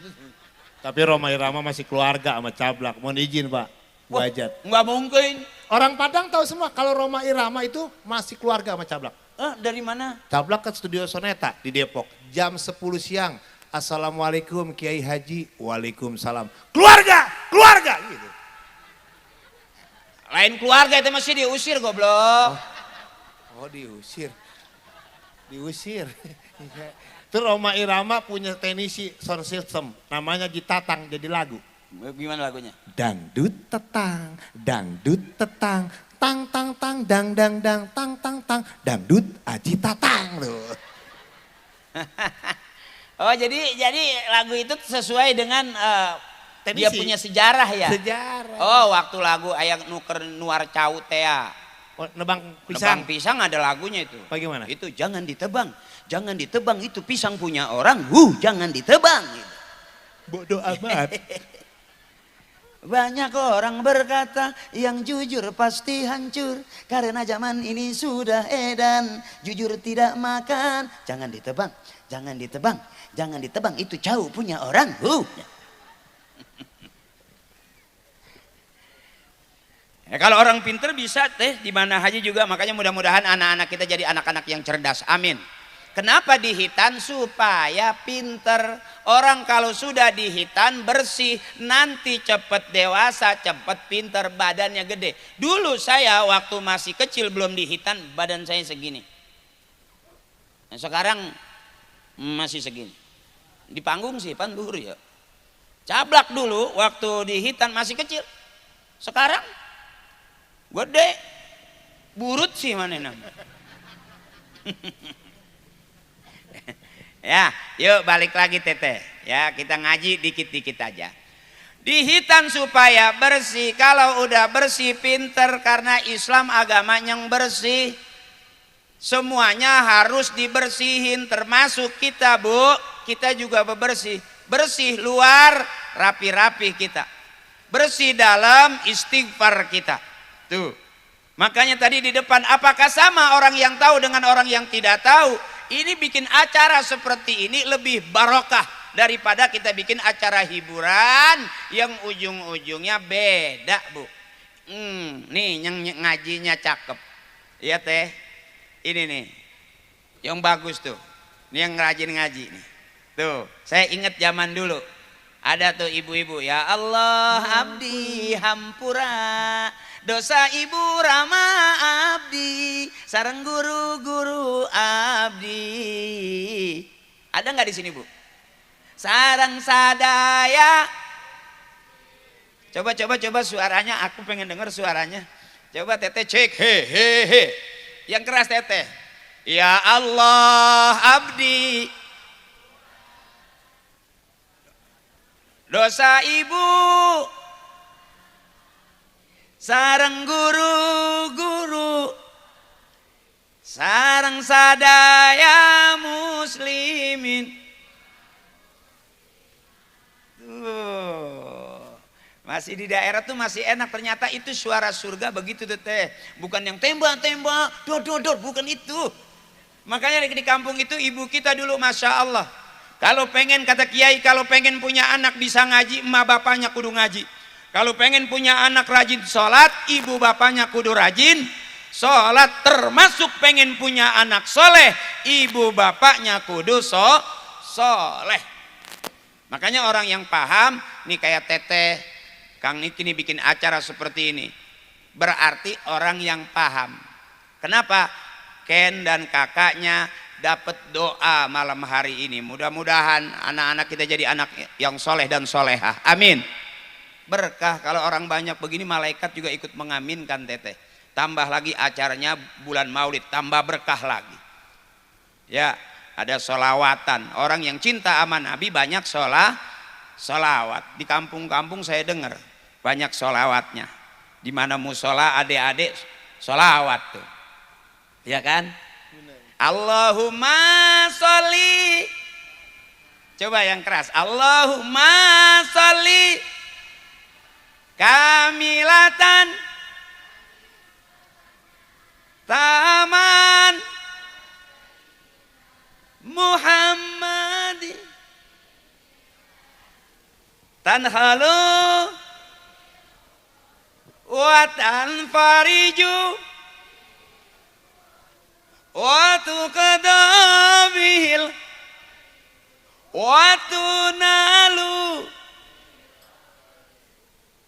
Tapi Roma Irama masih keluarga sama Cablak. Mohon izin Pak, Wah, Wajat. nggak mungkin. Orang Padang tahu semua kalau Roma Irama itu masih keluarga sama Cablak. Dari mana? Cablak ke studio Soneta di Depok. Jam 10 siang. Assalamualaikum Kiai Haji. Waalaikumsalam. Keluarga gitu. Lain keluarga itu masih diusir goblok. Oh diusir. Itu Roma Irama punya teknisi sound system. Namanya Jitatang jadi lagu. Gimana lagunya? Dangdut tetang, tang tang tang, dang dang dang, tang tang tang, dangdut Aji Tatang loh. Oh jadi lagu itu sesuai dengan dia Teknisi. punya sejarah ya? Sejarah. Oh waktu lagu ayak nuker nuar cau tea. Oh, nebang Pisang. pisang. Pisang ada lagunya itu. Bagaimana? Itu jangan ditebang itu pisang punya orang. Jangan ditebang. Gitu. Bodoh amat. Banyak orang berkata yang jujur pasti hancur karena zaman ini sudah edan jujur tidak makan. Jangan ditebang itu cau punya orang. Ya, kalau orang pinter bisa teh di mana haji juga, makanya mudah-mudahan anak-anak kita jadi anak-anak yang cerdas. Amin. Kenapa dihitan? Supaya pinter. Orang kalau sudah dihitan bersih, nanti cepet dewasa, cepet pinter, badannya gede. Dulu saya waktu masih kecil belum dihitan, badan saya segini. Nah, sekarang masih segini. Di panggung sih pandur ya. Cablak dulu waktu dihitan masih kecil. Sekarang gede. Burut sih mana namanya. Ya, yuk balik lagi Teteh. Ya, kita ngaji dikit-dikit aja. Dihitan supaya bersih. Kalau udah bersih pinter, karena Islam agama yang bersih. Semuanya harus dibersihin, termasuk kita, Bu. Kita juga bebersih. Bersih luar, rapi-rapi kita. Bersih dalam, istighfar kita. Tuh. Makanya tadi di depan, apakah sama orang yang tahu dengan orang yang tidak tahu? Ini bikin acara seperti ini lebih barokah daripada kita bikin acara hiburan yang ujung-ujungnya beda, Bu. Nih yang ngajinya cakep. Iya Teh. Ini nih. Yang bagus tuh. Ini yang rajin ngaji nih. Tuh, saya ingat zaman dulu. Ada tuh ibu-ibu, ya Allah abdi hampura. Dosa ibu rama abdi, sareng guru-guru abdi. Ada nggak di sini Bu? Sareng sadaya. Coba suaranya, aku pengen dengar suaranya. Coba Teteh cek, he. Yang keras Teteh. Ya Allah abdi. Dosa ibu. Sareng guru-guru, sareng sadaya muslimin. Tuh. Masih di daerah tuh masih enak, ternyata itu suara surga begitu tuh Teh. Bukan yang tembak-tembak, dor, bukan itu. Makanya di kampung itu ibu kita dulu Masya Allah. Kalau pengen, kata Kiai, kalau pengen punya anak bisa ngaji, emak bapaknya kudu ngaji. Kalau pengen punya anak rajin sholat, ibu bapaknya kudu rajin sholat. Termasuk pengen punya anak soleh, ibu bapaknya kudu soleh. Makanya orang yang paham, nih kayak Teteh, Kang Niki nih bikin acara seperti ini. Berarti orang yang paham. Kenapa? Ken dan kakaknya dapat doa malam hari ini. Mudah-mudahan anak-anak kita jadi anak yang soleh dan solehah. Amin. Berkah. Kalau orang banyak begini, malaikat juga ikut mengaminkan Teteh. Tambah lagi acaranya bulan Maulid, tambah berkah lagi. Ya, ada solawatan. Orang yang cinta sama Nabi banyak solawat. Di kampung-kampung saya dengar banyak solawatnya. Di mana musola adik-adik solawat tuh, ya kan? Allahumma sholli. Coba yang keras. Allahumma sholli kamilatan taman Muhammad tanhalu wa tanfariju wa tuqadabihil wa tunalu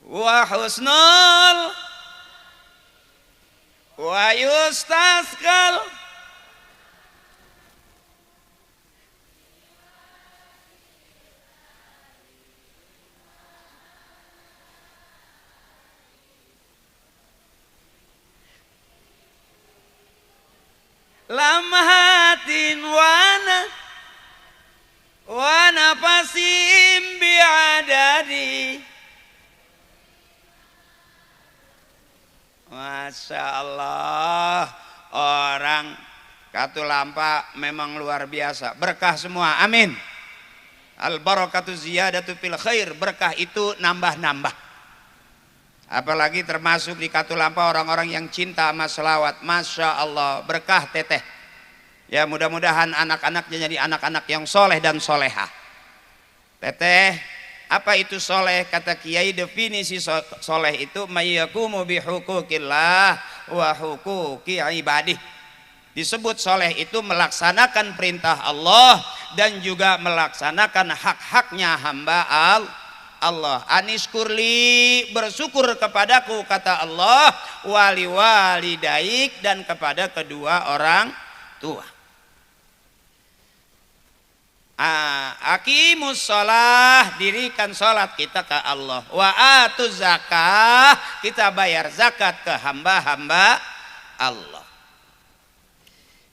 wa husnul wa yustasqal lamhatin wa nafasim bi'adadi. Masya Allah, orang Katulampa memang luar biasa, berkah semua, amin. Al barakatu ziyadatu fil khair, berkah itu nambah-nambah. Apalagi termasuk di Katulampa orang-orang yang cinta sama selawat. Masya Allah, berkah Teteh. Ya, mudah-mudahan anak-anaknya jadi anak-anak yang soleh dan solehah. Teteh, apa itu soleh? Kata Kiai, definisi soleh itu mayyakumu bihuquqillah wa huquqi ibadih. Disebut soleh itu melaksanakan perintah Allah dan juga melaksanakan hak-haknya hamba Allah. Anis kurli, bersyukur kepadaku kata Allah, wali walidaik, dan kepada kedua orang tua. Aqimus sholah, dirikan sholat kita ke Allah. Wa atuz zakah, kita bayar zakat ke hamba-hamba Allah.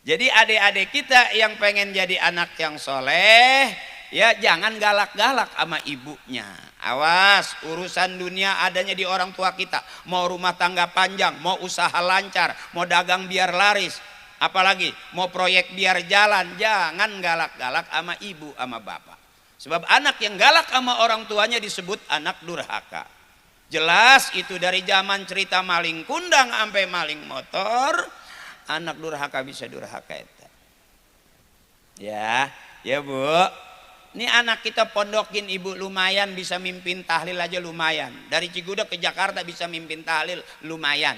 Jadi adik-adik kita yang pengen jadi anak yang soleh, ya jangan galak-galak sama ibunya. Awas, urusan dunia adanya di orang tua kita. Mau rumah tangga panjang, mau usaha lancar, mau dagang biar laris, apalagi mau proyek biar jalan, jangan galak-galak sama ibu sama bapak. Sebab anak yang galak sama orang tuanya disebut anak durhaka. Jelas itu dari zaman cerita maling kundang sampai maling motor, anak durhaka bisa durhaka itu. Ya Bu. Ini anak kita pondokin ibu lumayan bisa mimpin tahlil aja lumayan. Dari Cigudeg ke Jakarta bisa mimpin tahlil lumayan.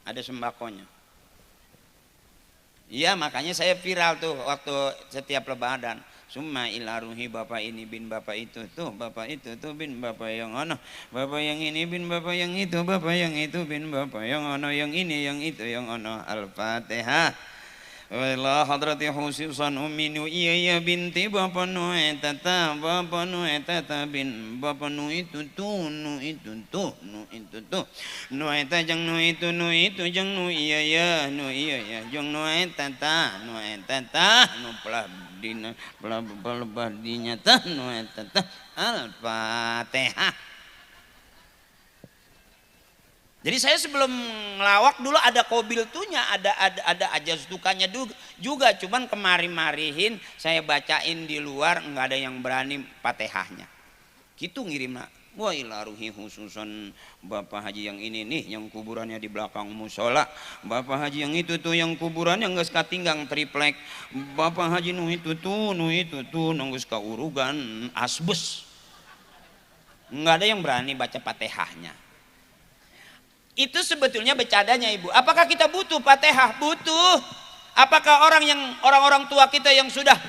Ada sembakonya. Iya, makanya saya viral tuh waktu setiap lebaran. Summa ila ruhi bapak ini bin bapak itu tuh, bapak itu tuh bin bapak yang ono, bapak yang ini bin bapak yang itu, bapak yang itu bin bapak yang ono, yang ini yang itu yang ono. Al-Fatihah. Wala hadrati khususan ummi Nu'iyah binti bapak Nu'etata, bapak Nu'etata bin bapak Nu'itutu, Nu'itutu, Nu'itutu, Nu'eta jang Nu'itu, Nu'itu jang Nu'iyah, Nu'iyah jang Nu'etata, Nu'etata, Nu'plabdina, Plabdinya ta, Nu'etata. Al-Fatihah. Jadi saya sebelum ngelawak dulu ada kobil tuhnya, ada ajaz dukanya juga, cuman kemari-marihin saya bacain di luar, nggak ada yang berani Fatihahnya. Gitu ngirim nak. Wa ila ruhi khususan Bapak Haji yang ini nih, yang kuburannya di belakang musola. Bapak Haji yang itu tuh, yang kuburannya nggak katinggang triplek. Bapak Haji nu itu tuh, nunggus kaurugan asbes. Nggak ada yang berani baca Fatihahnya. Itu sebetulnya bercadanya ibu. Apakah kita butuh Fatihah? Butuh. Apakah orang-orang tua kita yang sudah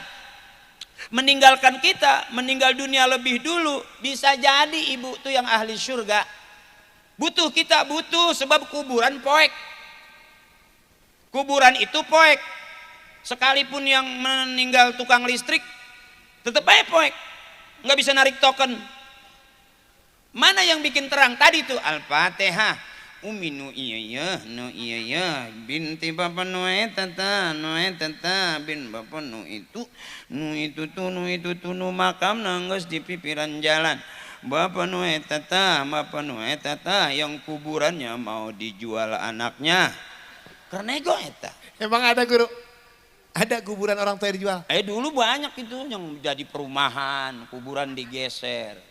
meninggalkan kita, meninggal dunia lebih dulu, bisa jadi ibu tuh yang ahli surga? Butuh kita, butuh, sebab kuburan poek. Kuburan itu poek. Sekalipun yang meninggal tukang listrik, tetap aja poek. Nggak bisa narik token. Mana yang bikin terang? Tadi tuh Al-Fatihah. Ummi Nu'iyah binti bapak Nu'etata bin bapak Nu'itu makam nanggus di pipiran jalan. Bapak Nu'etata yang kuburannya mau dijual anaknya. Kernego eta. Emang ada guru? Ada kuburan orang tua dijual? Dulu banyak itu yang jadi perumahan, kuburan digeser.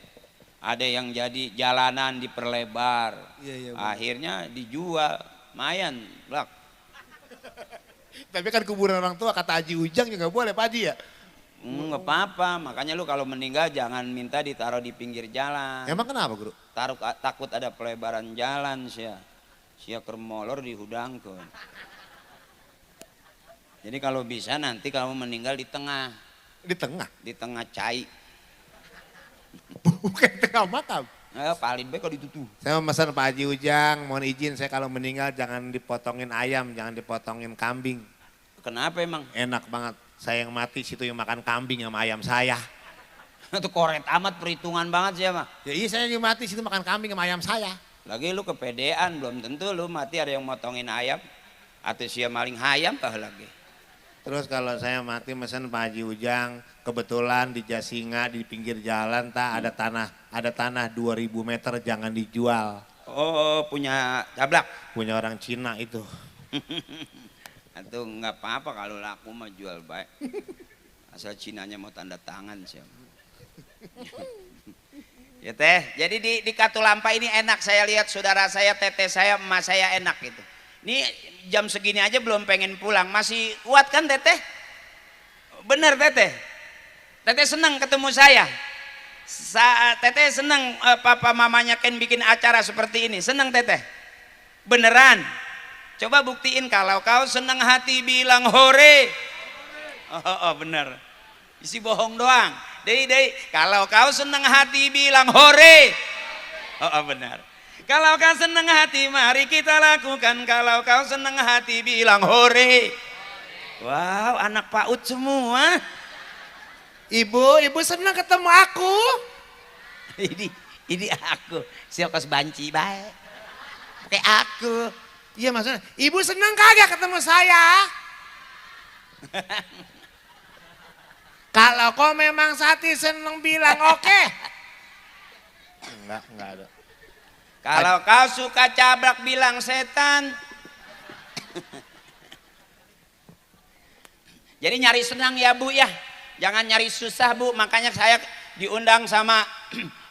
Ada yang jadi jalanan diperlebar, iya, akhirnya dijual, lumayan, blak. Tapi kan kuburan orang tua kata Haji Ujang juga boleh Pak Haji ya? Nggak apa-apa, makanya lu kalau meninggal jangan minta ditaruh di pinggir jalan. Emang kenapa guru? Takut ada pelebaran jalan sia kermolor dihudangkeun. Jadi kalau bisa nanti kalau meninggal di tengah. Di tengah? Di tengah cai. Bukan tengah makam. Paling baik kalau ditutup. Saya memesan Pak Haji Ujang, mohon izin saya kalau meninggal jangan dipotongin ayam, jangan dipotongin kambing. Kenapa emang? Enak banget. Saya yang mati, situ yang makan kambing sama ayam saya. Itu koret amat, perhitungan banget sih mah. Ya iya, saya yang mati situ makan kambing sama ayam saya. Lagi lu kepedean, belum tentu lu mati ada yang motongin ayam. Atau sia maling hayam kah lagi. Terus kalau saya mati mesen Pak Haji Ujang, kebetulan di Jasinga di pinggir jalan ada tanah 2000 meter jangan dijual. Oh, punya Cablak? Punya orang Cina itu. Atau nggak apa-apa kalau laku mah jual baik. Asal Cinanya mau tanda tangan sih. Ya teh, jadi di Katulampa ini enak, saya lihat saudara saya, teteh saya, emas saya enak gitu. Ini jam segini aja belum pengen pulang, masih kuat kan teteh? Bener teteh? Teteh senang ketemu saya. Teteh senang papa mamanya kan bikin acara seperti ini, senang teteh? Beneran? Coba buktiin kalau kau senang hati bilang hore. Oh, bener. Isi bohong doang. Dei, kalau kau senang hati bilang hore. Oh, benar. Kalau kau senang hati mari kita lakukan. Kalau kau senang hati bilang hore. Wow, anak PAUD semua. Ibu senang ketemu aku. Ini aku. Siapa kos banci baik. Pakai aku. Iya maksudnya, ibu senang kagak ketemu saya? Kalau kau memang Sati senang bilang oke. Enggak ada. Kalau kau suka cablak bilang setan. Jadi nyari senang ya Bu ya. Jangan nyari susah Bu. Makanya saya diundang sama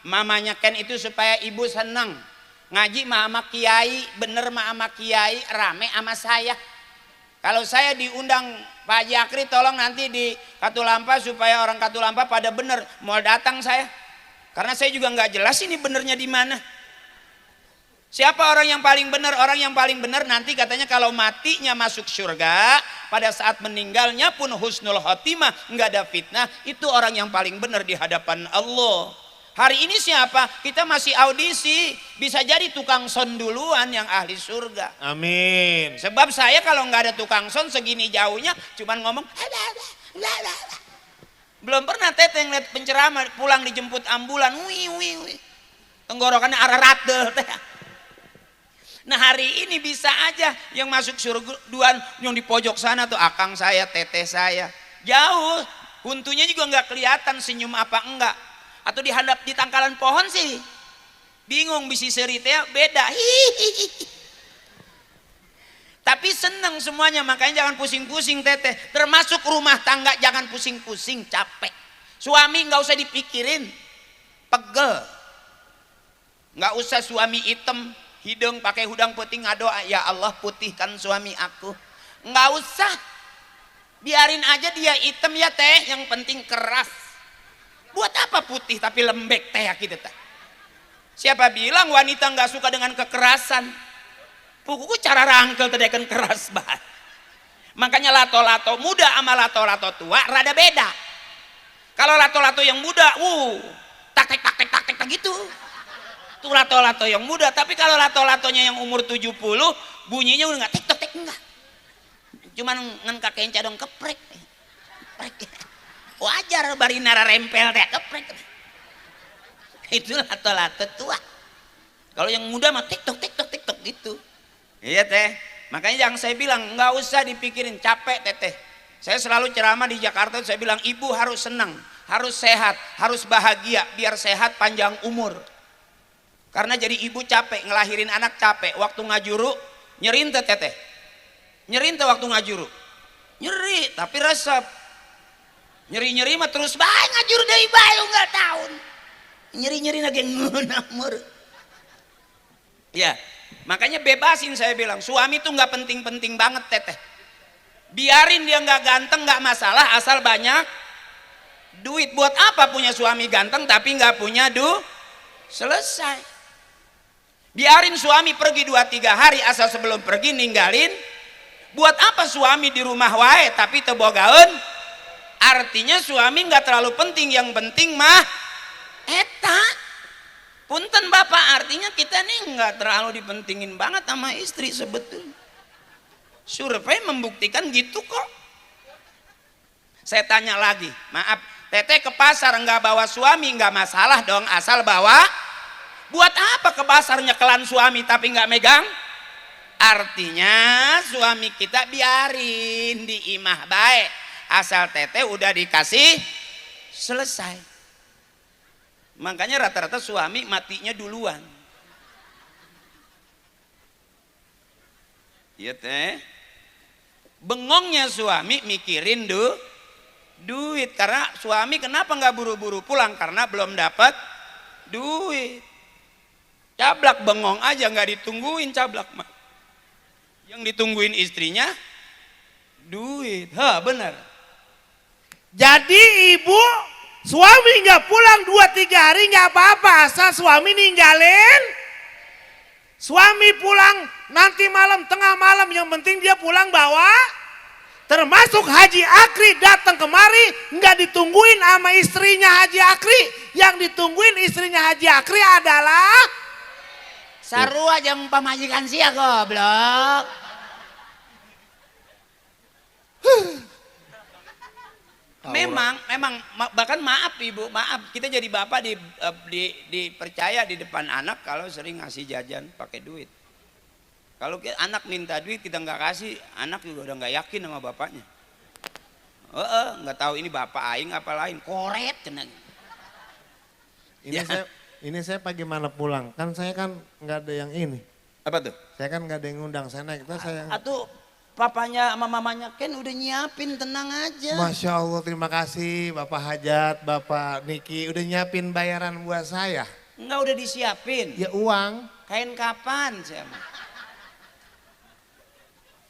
mamanya Ken itu supaya ibu senang. Ngaji mah sama kiai, bener mah sama kiai, rame sama saya. Kalau saya diundang Pak Haji Akri, tolong nanti di Katulampa supaya orang Katulampa pada bener mau datang saya. Karena saya juga nggak jelas ini benernya di mana. Siapa orang yang paling benar? Orang yang paling benar nanti katanya kalau matinya masuk surga, pada saat meninggalnya pun husnul khotimah, nggak ada fitnah, itu orang yang paling benar di hadapan Allah. Hari ini siapa? Kita masih audisi, bisa jadi tukang son duluan yang ahli surga. Amin. Sebab saya kalau nggak ada tukang son segini jauhnya, cuman ngomong, belum pernah teteh ngeliat penceramah pulang dijemput ambulan, wih. Tenggorokannya ararat teh. Nah hari ini bisa aja yang masuk surga duluan, yang di pojok sana tuh akang saya, teteh saya, jauh, huntunya juga nggak kelihatan senyum apa enggak. Atau dihadap di tangkalan pohon sih bingung bisi seritnya beda. Hihihi. Tapi seneng semuanya, makanya jangan pusing-pusing teteh. Termasuk rumah tangga jangan pusing-pusing, capek. Suami nggak usah dipikirin, pegel. Nggak usah suami hitam, hidung pakai hudang putih ngadoa, ya Allah putihkan suami aku. Nggak usah, biarin aja dia hitam ya teh, yang penting keras. Buat apa putih tapi lembek teh gitu teh. Siapa bilang wanita nggak suka dengan kekerasan? Pukuku cara rangkel tedekan keras banget. Makanya lato-lato muda sama lato-lato tua rada beda. Kalau lato-lato yang muda, tak gitu. Itu lato-lato yang muda. Tapi kalau lato-latonya yang umur 70, bunyinya udah nggak tek enggak. Cuman ngan kakek cadong keprek. Wajar bari nara rempel teh keprek. Itu lato-lato tua. Kalau yang muda mah tiktok gitu. Iya teh. Makanya yang saya bilang nggak usah dipikirin, capek teteh. Saya selalu ceramah di Jakarta, saya bilang ibu harus senang, harus sehat, harus bahagia biar sehat panjang umur. Karena jadi ibu capek, ngelahirin anak capek. Waktu ngajuru nyerin teh teteh. Nyerin teh waktu ngajuru. Nyeri tapi resep. Nyeri mah terus bae ngajur dari bae enggak tahun. Nyeri lagi ngunamur. Ya, makanya bebasin saya bilang, suami tuh nggak penting-penting banget teteh. Biarin dia nggak ganteng nggak masalah asal banyak duit. Buat apa punya suami ganteng tapi nggak punya selesai. Biarin suami pergi 2-3 hari asal sebelum pergi ninggalin. Buat apa suami di rumah wae tapi tebogaun? Artinya suami nggak terlalu penting, yang penting mah eta. Punten bapak, artinya kita nih nggak terlalu dipentingin banget sama istri sebetulnya. Survei membuktikan gitu kok. Saya tanya lagi, maaf, teteh ke pasar nggak bawa suami nggak masalah dong, asal bawa. Buat apa ke pasar nyekelan suami tapi nggak megang? Artinya suami kita biarin di imah baik. Asal teteh udah dikasih selesai. Makanya rata-rata suami matinya duluan. Iya teh. Bengongnya suami mikirin duit. Karena suami kenapa nggak buru-buru pulang? Karena belum dapat duit. Cablak bengong aja nggak ditungguin cablak mah. Yang ditungguin istrinya duit. Benar. Jadi ibu, suami nggak pulang 2-3 hari nggak apa-apa asal suami ninggalin Suami pulang nanti malam, tengah malam, yang penting dia pulang bawa. Termasuk Haji Akri datang kemari, nggak ditungguin sama istrinya Haji Akri. Yang ditungguin istrinya Haji Akri adalah Sarua jeung pamajikan sia goblok. Memang bahkan maaf ibu, maaf kita jadi bapak dipercaya di depan anak kalau sering ngasih jajan pakai duit. Kalau anak minta duit kita nggak kasih, anak juga udah nggak yakin sama bapaknya. Nggak tahu ini bapak aing apa lain, koret kena. Ini saya pagi mana pulang, kan saya kan nggak ada yang ini. Apa tuh? Saya kan nggak ada yang ngundang, saya naik itu saya. Atau papanya sama mamanya Ken udah nyiapin, tenang aja. Masya Allah, terima kasih Bapak Hajat, Bapak Niki udah nyiapin bayaran buat saya. Enggak udah disiapin. Ya uang. Kain kapan saya mah?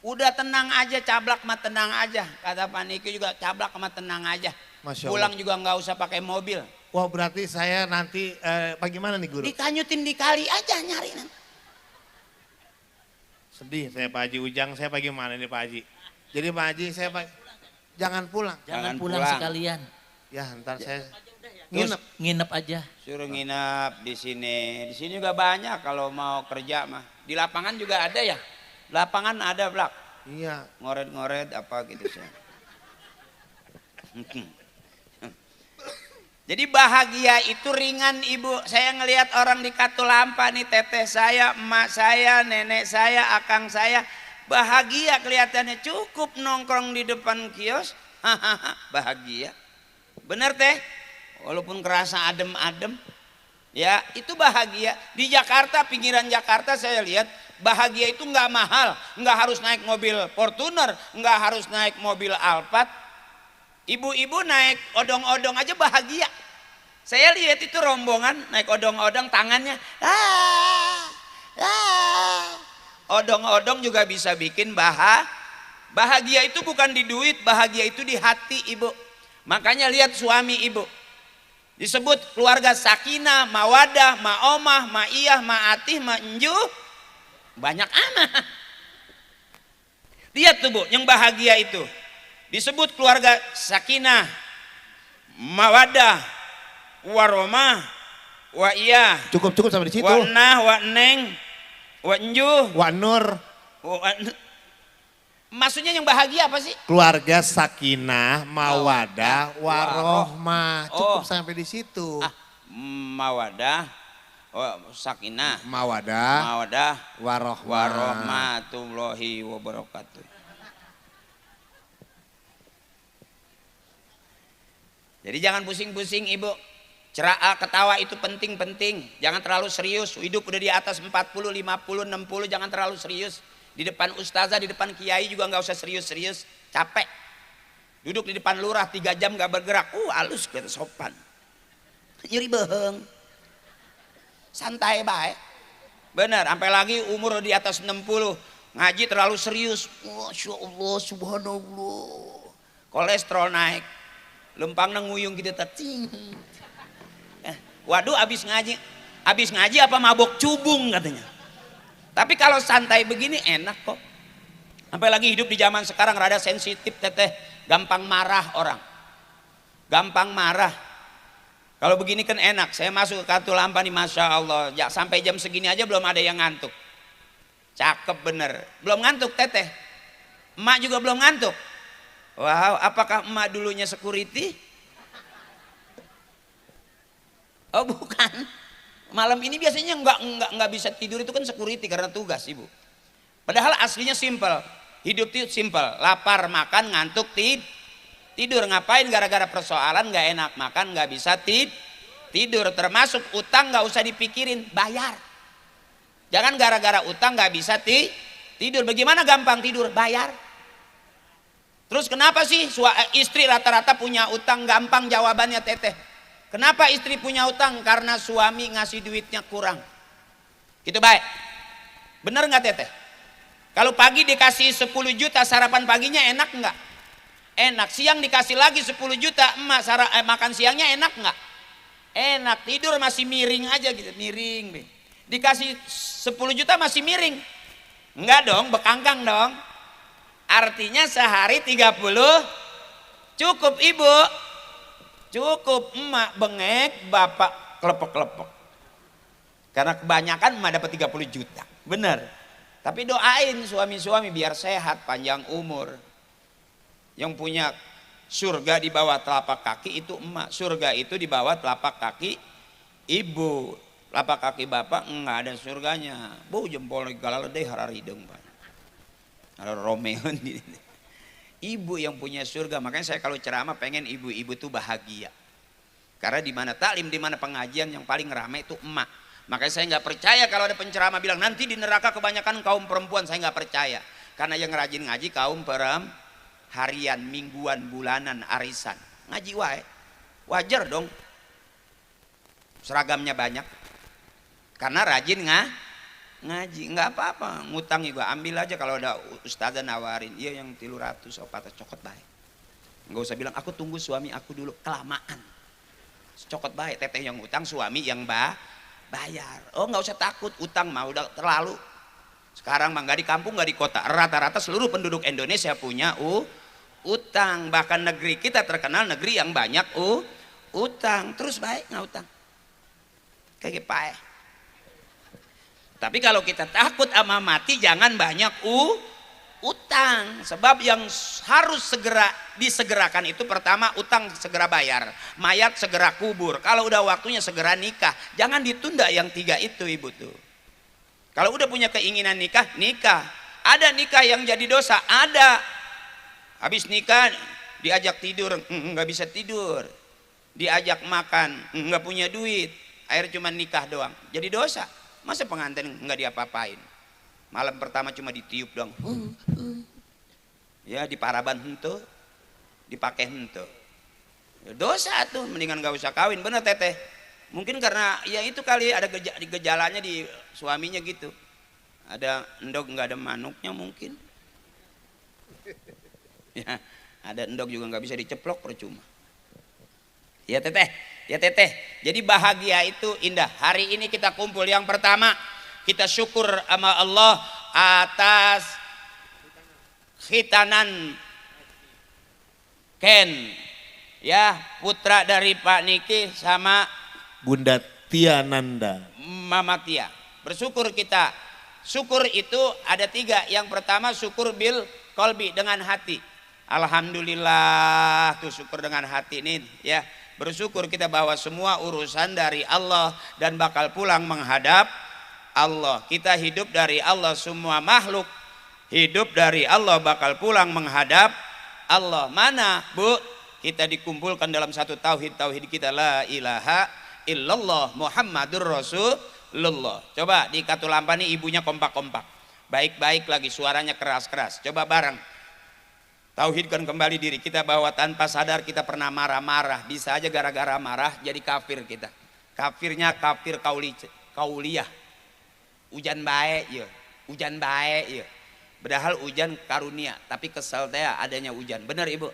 Udah tenang aja, cablak mah tenang aja. Kata Pak Niki juga cablak mah tenang aja. Masya Allah. Pulang juga nggak usah pakai mobil. Wah berarti saya nanti bagaimana nih guru? Dikanyutin di kali aja nyari nanti. Sedih saya Pak Haji Ujang, saya bagaimana nih Pak Haji? Jadi Pak Haji saya jangan pulang. Jangan Jangan pulang pulang. sekalian. Ya ntar saya Terus Nginep aja. suruh nginep di sini. Di sini juga banyak kalau mau kerja mah. Di lapangan juga ada ya. Lapangan ada Blak. Iya. Ngoret-ngoret apa gitu saya. Jadi bahagia itu ringan ibu. Saya ngelihat orang di Katulampa nih, teteh saya, emak saya, nenek saya, akang saya. Bahagia kelihatannya, cukup nongkrong di depan kios. Bahagia. Bener teh? Walaupun kerasa adem-adem. Ya itu bahagia. Di Jakarta, pinggiran Jakarta saya lihat. Bahagia itu nggak mahal. Nggak harus naik mobil Fortuner. Nggak harus naik mobil Alphard. Ibu-ibu naik odong-odong aja bahagia. Saya lihat itu rombongan naik odong-odong tangannya. Odong-odong juga bisa bikin bahagia itu bukan di duit, bahagia itu di hati ibu. Makanya lihat suami ibu. Disebut keluarga sakinah, mawadah, maomah, maiyah, maatih, manju. Banyak amat. Lihat tuh bu, yang bahagia itu. Disebut keluarga sakinah, mawadah, waromah, wa iya. Cukup sampai di situ. Wa nah, wa neng, wa njuh, Wa Nur. Maksudnya yang bahagia apa sih? Keluarga sakinah, mawadah, warohmah. Cukup Oh. sampai di situ. Mawadah, sakinah, Mawadah, mawadah, warohmah. warahmatullahi wabarakatuh. Jadi jangan pusing-pusing ibu. Ceraa, ketawa itu penting-penting. Jangan terlalu serius. Hidup udah di atas 40, 50, 60. Jangan terlalu serius. Di depan ustazah, di depan kiai juga nggak usah serius-serius. Capek. Duduk di depan lurah 3 jam nggak bergerak. Halus kita sopan. Nyeri beheng. Santai baik. Benar, sampai lagi umur di atas 60. Ngaji terlalu serius. Masya Allah, subhanallah. Kolesterol naik. Lempang nguyung gitu tecing. Waduh abis ngaji apa mabok cubung katanya. Tapi kalau santai begini enak kok. Sampai lagi hidup di zaman sekarang rada sensitif teteh, gampang marah orang. Gampang marah. Kalau begini kan enak, saya masuk ke Katulampa nih Masya Allah. Ya, sampai jam segini aja belum ada yang ngantuk. Cakep bener. Belum ngantuk teteh. Emak juga belum ngantuk. Wow, apakah emak dulunya security? Oh bukan. Malam ini biasanya nggak bisa tidur itu kan security karena tugas ibu. Padahal aslinya simple. Hidup itu simple. Lapar makan, ngantuk tidur. Ngapain gara-gara persoalan nggak enak makan nggak bisa tidur. Termasuk utang nggak usah dipikirin, bayar. Jangan gara-gara utang nggak bisa tidur. Bagaimana gampang tidur? Bayar. Terus kenapa sih istri rata-rata punya utang? Gampang jawabannya teteh. Kenapa istri punya utang? Karena suami ngasih duitnya kurang. Gitu baik. Bener nggak teteh? Kalau pagi dikasih 10 juta sarapan paginya enak nggak? Enak. Siang dikasih lagi 10 juta emak makan siangnya enak nggak? Enak. Tidur masih miring aja gitu, miring. Dikasih 10 juta masih miring. Enggak dong, bekangkang dong. Artinya sehari 30 cukup ibu. Cukup, emak bengek, bapak kelepek-kelepek. Karena kebanyakan emak dapat 30 juta. Bener. Tapi doain suami-suami biar sehat, panjang umur. Yang punya surga di bawah telapak kaki itu emak. Surga itu di bawah telapak kaki ibu. Telapak kaki bapak enggak ada surganya. Bu jempol galal deh hararideng pak. Ada Romeo ini. Ibu yang punya surga. Makanya saya kalau ceramah pengen ibu-ibu tuh bahagia. Karena di mana taklim, di mana pengajian yang paling ramai itu emak. Makanya saya nggak percaya kalau ada penceramah bilang nanti di neraka kebanyakan kaum perempuan. Saya nggak percaya. Karena yang rajin ngaji kaum harian, mingguan, bulanan, arisan. Ngaji wae. Wajar dong. Seragamnya banyak. Karena rajin ngaji, nggak apa-apa, ngutang juga ambil aja kalau ada ustazah nawarin, iya yang 300 opat cokot baik. Nggak usah bilang aku tunggu suami aku dulu, kelamaan. Cokot baik, teteh yang utang, suami yang bayar. Oh nggak usah takut, utang mah udah terlalu. Sekarang mah nggak di kampung nggak di kota, rata-rata seluruh penduduk Indonesia punya utang. Bahkan negeri kita terkenal negeri yang banyak utang. Terus baik nggak utang, kayak paeh. Tapi kalau kita takut sama mati jangan banyak utang. Sebab yang harus segera disegerakan itu pertama utang segera bayar, mayat segera kubur. Kalau udah waktunya segera nikah. Jangan ditunda yang 3 itu ibu tuh. Kalau udah punya keinginan nikah, nikah. Ada nikah yang jadi dosa, ada. Habis nikah diajak tidur, nggak bisa tidur. Diajak makan, nggak punya duit. Akhirnya cuma nikah doang. Jadi dosa. Masa pengantin nggak diapa-apain? Malam pertama cuma ditiup dong. Ya di paraban hento, dipakai hento. Ya, dosa tuh, mendingan nggak usah kawin. Bener teteh. Mungkin karena ya itu kali ada gejalanya di suaminya gitu. Ada endog nggak ada manuknya mungkin. Ya, ada endog juga nggak bisa diceplok percuma. Ya teteh. Ya teteh, jadi bahagia itu indah. Hari ini kita kumpul, yang pertama kita syukur sama Allah atas khitanan Ken, ya putra dari Pak Niki sama Bunda Tiananda, Mama Tia. Bersyukur kita. Syukur itu ada 3. Yang pertama syukur bil kolbi, dengan hati. Alhamdulillah tuh syukur dengan hati ini ya. Bersyukur kita bahwa semua urusan dari Allah dan bakal pulang menghadap Allah. Kita hidup dari Allah, semua makhluk hidup dari Allah bakal pulang menghadap Allah. Mana Bu? Kita dikumpulkan dalam satu tauhid kita, la ilaha illallah Muhammadur Rasulullah. Coba di Katulampa nih ibunya kompak-kompak. Baik-baik lagi, suaranya keras-keras. Coba bareng. Tauhidkan kembali diri kita bahwa tanpa sadar kita pernah marah-marah. Bisa aja gara-gara marah jadi kafir kita. Kafirnya kafir kauliyah. Hujan baik ya. Hujan baik ya. Padahal hujan karunia. Tapi kesel teh adanya hujan. Bener ibu?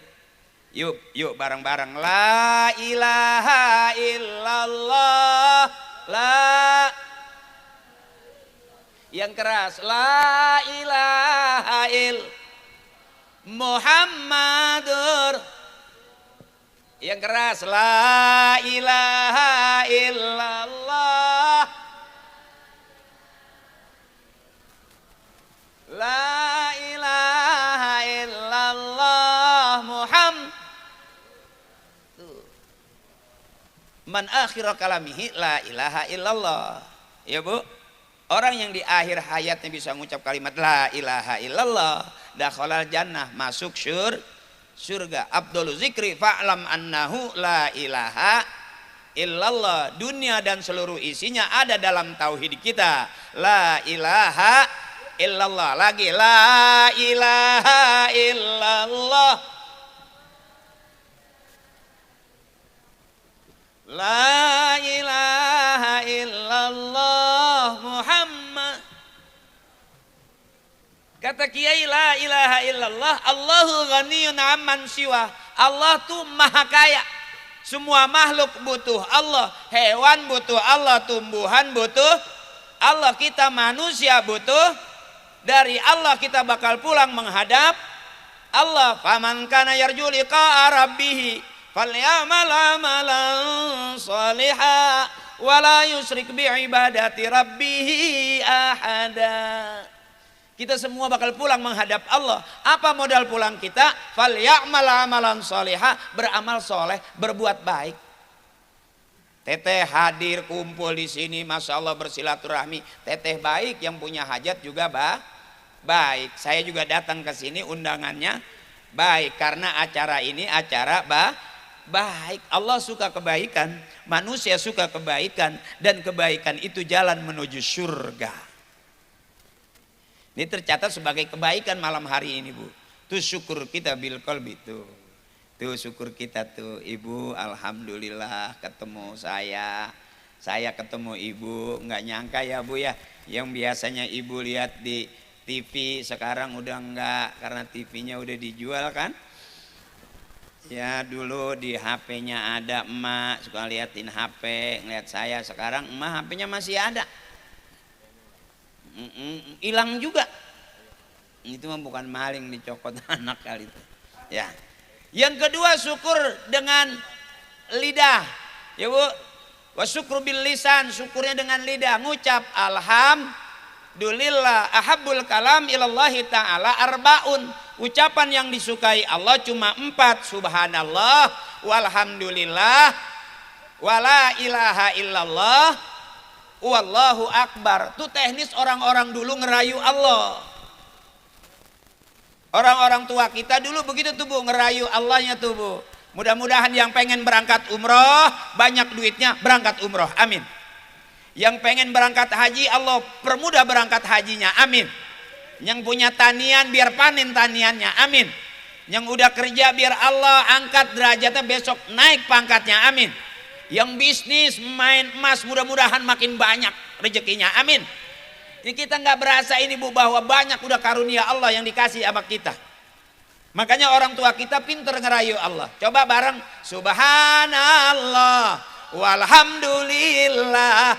Yuk bareng-bareng. La ilaha illallah. Yang keras. La ilaha illallah Muhammadur, yang keras, la ilaha illallah, la ilaha illallah Muhammad. Man akhira kalamihi la ilaha illallah. Ya Bu, orang yang di akhir hayatnya bisa mengucap kalimat la ilaha illallah dakhalal jannah, masuk surga. Abdul zikri fa'lam annahu la ilaha illallah. Dunia dan seluruh isinya ada dalam tauhid kita, la ilaha illallah. Lagi la ilaha illallah, la ilaha illallah Muhammad. Kata Kiai, la ilaha illallah, Allahu ghaniyun amman siwa. Allah tuh maha kaya. Semua makhluk butuh Allah, hewan butuh Allah, tumbuhan butuh Allah kita manusia butuh, dari Allah kita bakal pulang menghadap Allah. Faman kana yarju liqa'a rabbih falyamal amalan shalihan wa la yusyrik bi ibadati rabbih ahada. Kita semua bakal pulang menghadap Allah. Apa modal pulang kita? Falyamal amalan shalihan, beramal soleh, berbuat baik. Teteh hadir kumpul di sini, masya Allah bersilaturahmi. Teteh baik, yang punya hajat juga baik. Saya juga datang ke sini undangannya baik karena acara ini acara baik. Allah suka kebaikan, manusia suka kebaikan, dan kebaikan itu jalan menuju surga. Ini tercatat sebagai kebaikan malam hari ini, Bu. Tuh syukur kita bil qalbi tuh. Tuh syukur kita tuh, Ibu, alhamdulillah ketemu saya ketemu Ibu. Nggak nyangka ya, Bu ya, yang biasanya Ibu lihat di TV sekarang udah enggak, karena TV-nya udah dijual kan. Ya dulu di HP-nya ada, emak suka liatin HP, ngeliat saya. Sekarang emak HP-nya masih ada, hilang juga. Itu mah bukan maling, dicokot anak kali itu ya. Yang kedua syukur dengan lidah ya, Bu. Wa syukru bil lisan, syukurnya dengan lidah, ngucap alhamdulillah. Ahabbul kalam ilallahi ta'ala arbaun, ucapan yang disukai Allah cuma 4. Subhanallah, walhamdulillah, wala ilaha illallah, wallahu akbar. Itu teknis orang-orang dulu ngerayu Allah. Orang-orang tua kita dulu begitu tuh, Bu, ngerayu Allahnya tuh, Bu. Mudah-mudahan yang pengen berangkat umroh, banyak duitnya berangkat umroh, amin. Yang pengen berangkat haji, Allah permudah berangkat hajinya, amin. Yang punya tanian biar panen taniannya, amin. Yang udah kerja biar Allah angkat derajatnya, besok naik pangkatnya, amin. Yang bisnis main emas, mudah-mudahan makin banyak rezekinya, amin. Ini kita nggak berasa ini, Bu, bahwa banyak udah karunia Allah yang dikasih sama kita. Makanya orang tua kita pinter ngerayu Allah. Coba bareng, subhanallah, walhamdulillah,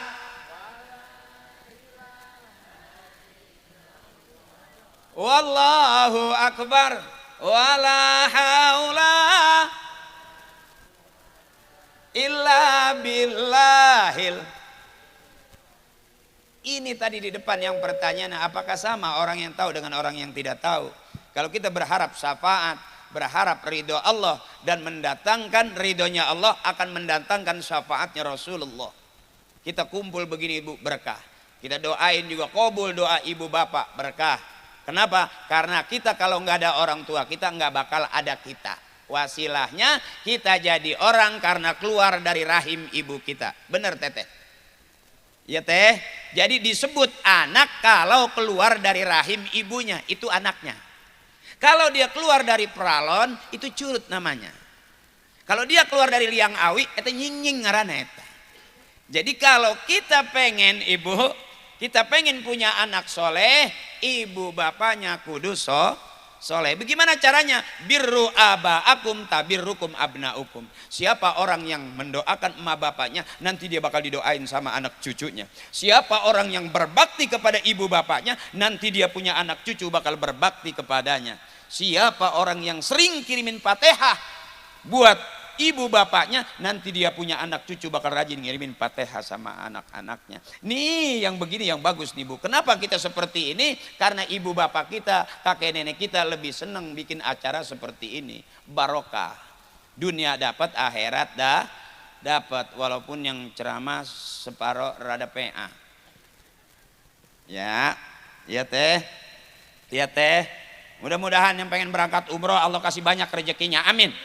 wallahu akbar, wala haula illa billahil. Ini tadi di depan yang pertanyaan, apakah sama orang yang tahu dengan orang yang tidak tahu? Kalau kita berharap syafaat, berharap ridho Allah, dan mendatangkan ridhonya Allah akan mendatangkan syafaatnya Rasulullah. Kita kumpul begini, Ibu, berkah. Kita doain juga qabul doa ibu bapak, berkah. Kenapa? Karena kita kalau nggak ada orang tua kita, nggak bakal ada kita. Wasilahnya kita jadi orang karena keluar dari rahim ibu kita. Benar, Teteh? Ya, Teh. Jadi disebut anak kalau keluar dari rahim ibunya, itu anaknya. Kalau dia keluar dari peralon, itu curut namanya. Kalau dia keluar dari liang awi, itu nying-nying ngaranna eta. Jadi kalau kita pengen, Ibu, kita pengen punya anak soleh, ibu bapaknya kudu soleh. Bagaimana caranya? Birru abaakum tabirrukum abnaukum. Siapa orang yang mendoakan emak bapaknya, nanti dia bakal didoain sama anak cucunya. Siapa orang yang berbakti kepada ibu bapaknya, nanti dia punya anak cucu bakal berbakti kepadanya. Siapa orang yang sering kirimin Fatihah buat ibu bapaknya, nanti dia punya anak cucu bakal rajin ngirimin Fatihah sama anak-anaknya. Nih yang begini yang bagus nih, Bu. Kenapa kita seperti ini? Karena ibu bapak kita, kakek nenek kita lebih senang bikin acara seperti ini. Barokah. Dunia dapat, akhirat dapat. Walaupun yang ceramah separoh rada PA. Ya Teh. Ya, Teh. Mudah-mudahan yang pengen berangkat umroh Allah kasih banyak rezekinya. Amin.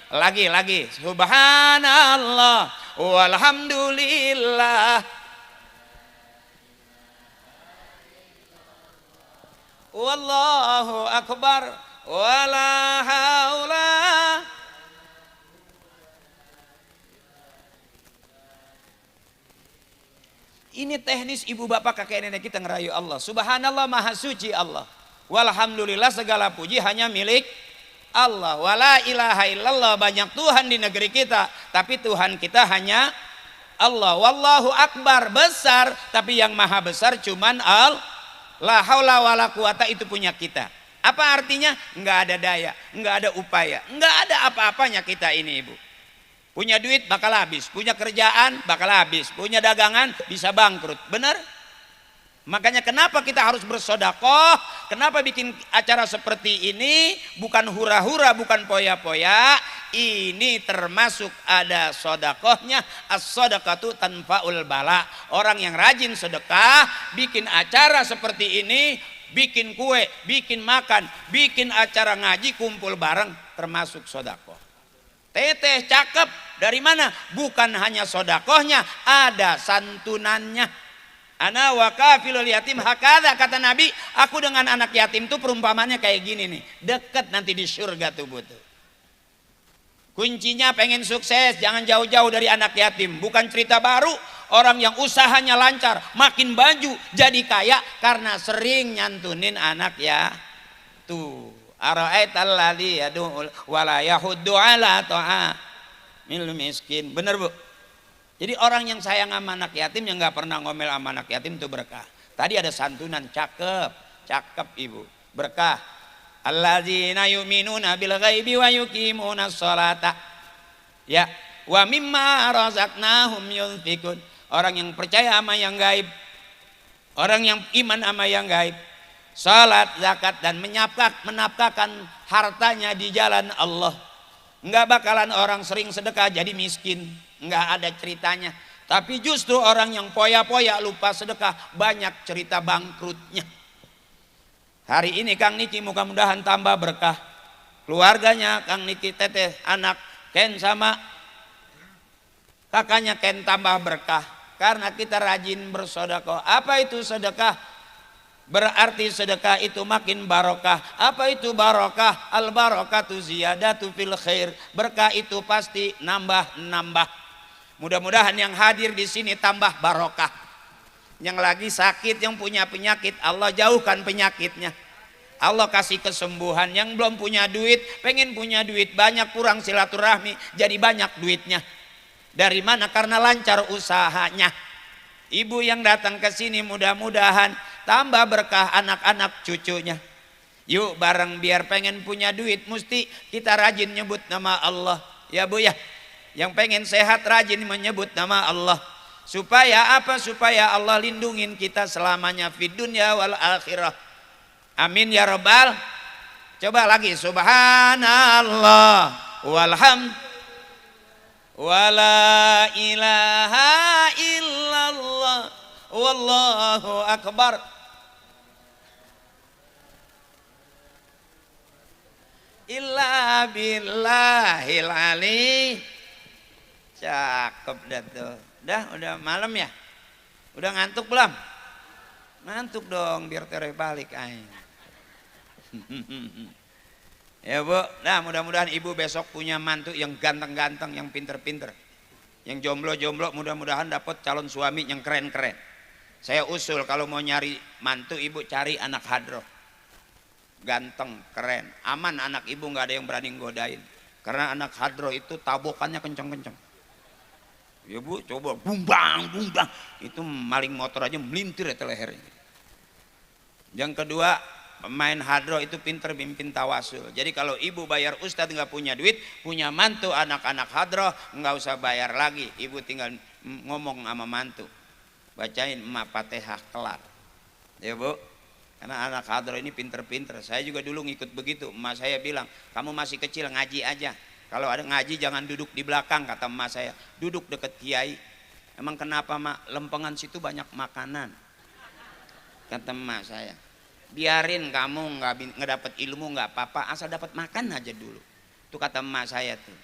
Lagi subhanallah walhamdulillah wallahu akbar wala haula. Ini teknis ibu bapak kakek nenek kita ngerayu Allah. Subhanallah, maha suci Allah. Walhamdulillah, segala puji hanya milik Allah. Wala ilaha illallah, banyak Tuhan di negeri kita, tapi Tuhan kita hanya Allah. Wallahu akbar, besar, tapi yang maha besar cuman Allah. La haula wala quwata itu punya kita. Apa artinya? Enggak ada daya, enggak ada upaya, enggak ada apa-apanya kita ini ibu. Punya duit bakal habis, punya kerjaan bakal habis, punya dagangan bisa bangkrut. Benar? Makanya kenapa kita harus bersodakoh? Kenapa bikin acara seperti ini? Bukan hura-hura, bukan poya-poya. Ini termasuk ada sodakohnya. As-sodakatu tanfa'ul bala. Orang yang rajin sedekah, bikin acara seperti ini, bikin kue, bikin makan, bikin acara ngaji, kumpul bareng, termasuk sodakoh. Teteh cakep, dari mana? Bukan hanya sodakohnya, ada santunannya. Ana wa kafilul yatim hakadha, kata Nabi, aku dengan anak yatim tuh perumpamannya kayak gini nih, deket nanti di surga tuh butuh. Kuncinya pengen sukses, jangan jauh-jauh dari anak yatim. Bukan cerita baru, orang yang usahanya lancar, makin baju, jadi kaya karena sering nyantunin anak ya. Tuh, ara'aital ladzi yad'u wala yahuddu ala ta'amil miskin. Bener Bu? Jadi orang yang sayang sama anak yatim, yang nggak pernah ngomel sama anak yatim itu berkah. Tadi ada santunan, cakep, cakep ibu, berkah. Alladzina yu'minuna bil ghaibi wa yuqimuna sholata. Ya, wa mimma razaqnahum yunfikun. Orang yang percaya sama yang gaib, orang yang iman sama yang gaib, salat, zakat dan menafkahkan hartanya di jalan Allah. Enggak bakalan orang sering sedekah jadi miskin. Enggak ada ceritanya. Tapi justru orang yang poya-poya lupa sedekah banyak cerita bangkrutnya. Hari ini Kang Niki mudah-mudahan tambah berkah. Keluarganya Kang Niki teteh anak Ken sama kakaknya Ken tambah berkah. Karena kita rajin bersedekah. Apa itu sedekah? Berarti sedekah itu makin barokah. Apa itu barokah? Al barokatu ziyadatu fil khair. Berkah itu pasti nambah-nambah. Mudah-mudahan yang hadir di sini tambah barokah. Yang lagi sakit, yang punya penyakit, Allah jauhkan penyakitnya. Allah kasih kesembuhan. Yang belum punya duit, pengen punya duit banyak, kurang silaturahmi, jadi banyak duitnya. Dari mana? Karena lancar usahanya. Ibu yang datang ke sini mudah-mudahan tambah berkah anak-anak cucunya. Yuk bareng biar pengen punya duit mesti kita rajin nyebut nama Allah. Ya Bu ya. Yang pengen sehat rajin menyebut nama Allah. Supaya apa? Supaya Allah lindungin kita selamanya fid dunya wal akhirah. Amin ya rabbal. Coba lagi, subhanallah walhamdulillah wala ilaha illallah wallahu akbar. Illa billahil ali. Cakep dah tuh. Udah malam ya? Udah ngantuk belum? Ngantuk dong biar tereh balik aing. Ya Bu, nah mudah-mudahan ibu besok punya mantu yang ganteng-ganteng, yang pinter-pinter. Yang jomblo-jomblo mudah-mudahan dapat calon suami yang keren-keren. Saya usul kalau mau nyari mantu ibu cari anak hadroh. Ganteng, keren, aman anak ibu nggak ada yang berani godain. Karena anak hadroh itu tabokannya kenceng-kenceng. Ya Bu, coba bumbang, itu maling motor aja melintir ya lehernya. Yang kedua, pemain hadroh itu pinter mimpin tawasul. Jadi kalau ibu bayar ustadz nggak punya duit, punya mantu anak-anak hadroh nggak usah bayar lagi. Ibu tinggal ngomong sama mantu, bacain emak Fatihah kelar. Ya Bu, karena anak hadroh ini pinter-pinter. Saya juga dulu ngikut begitu. Emak saya bilang, kamu masih kecil ngaji aja. Kalau ada ngaji jangan duduk di belakang, kata emak saya. Duduk deket kiai. Emang kenapa Mak? Lempengan situ banyak makanan, kata emak saya. Biarin kamu nggak dapet ilmu nggak apa-apa, asal dapat makan aja dulu. Itu kata emak saya tuh.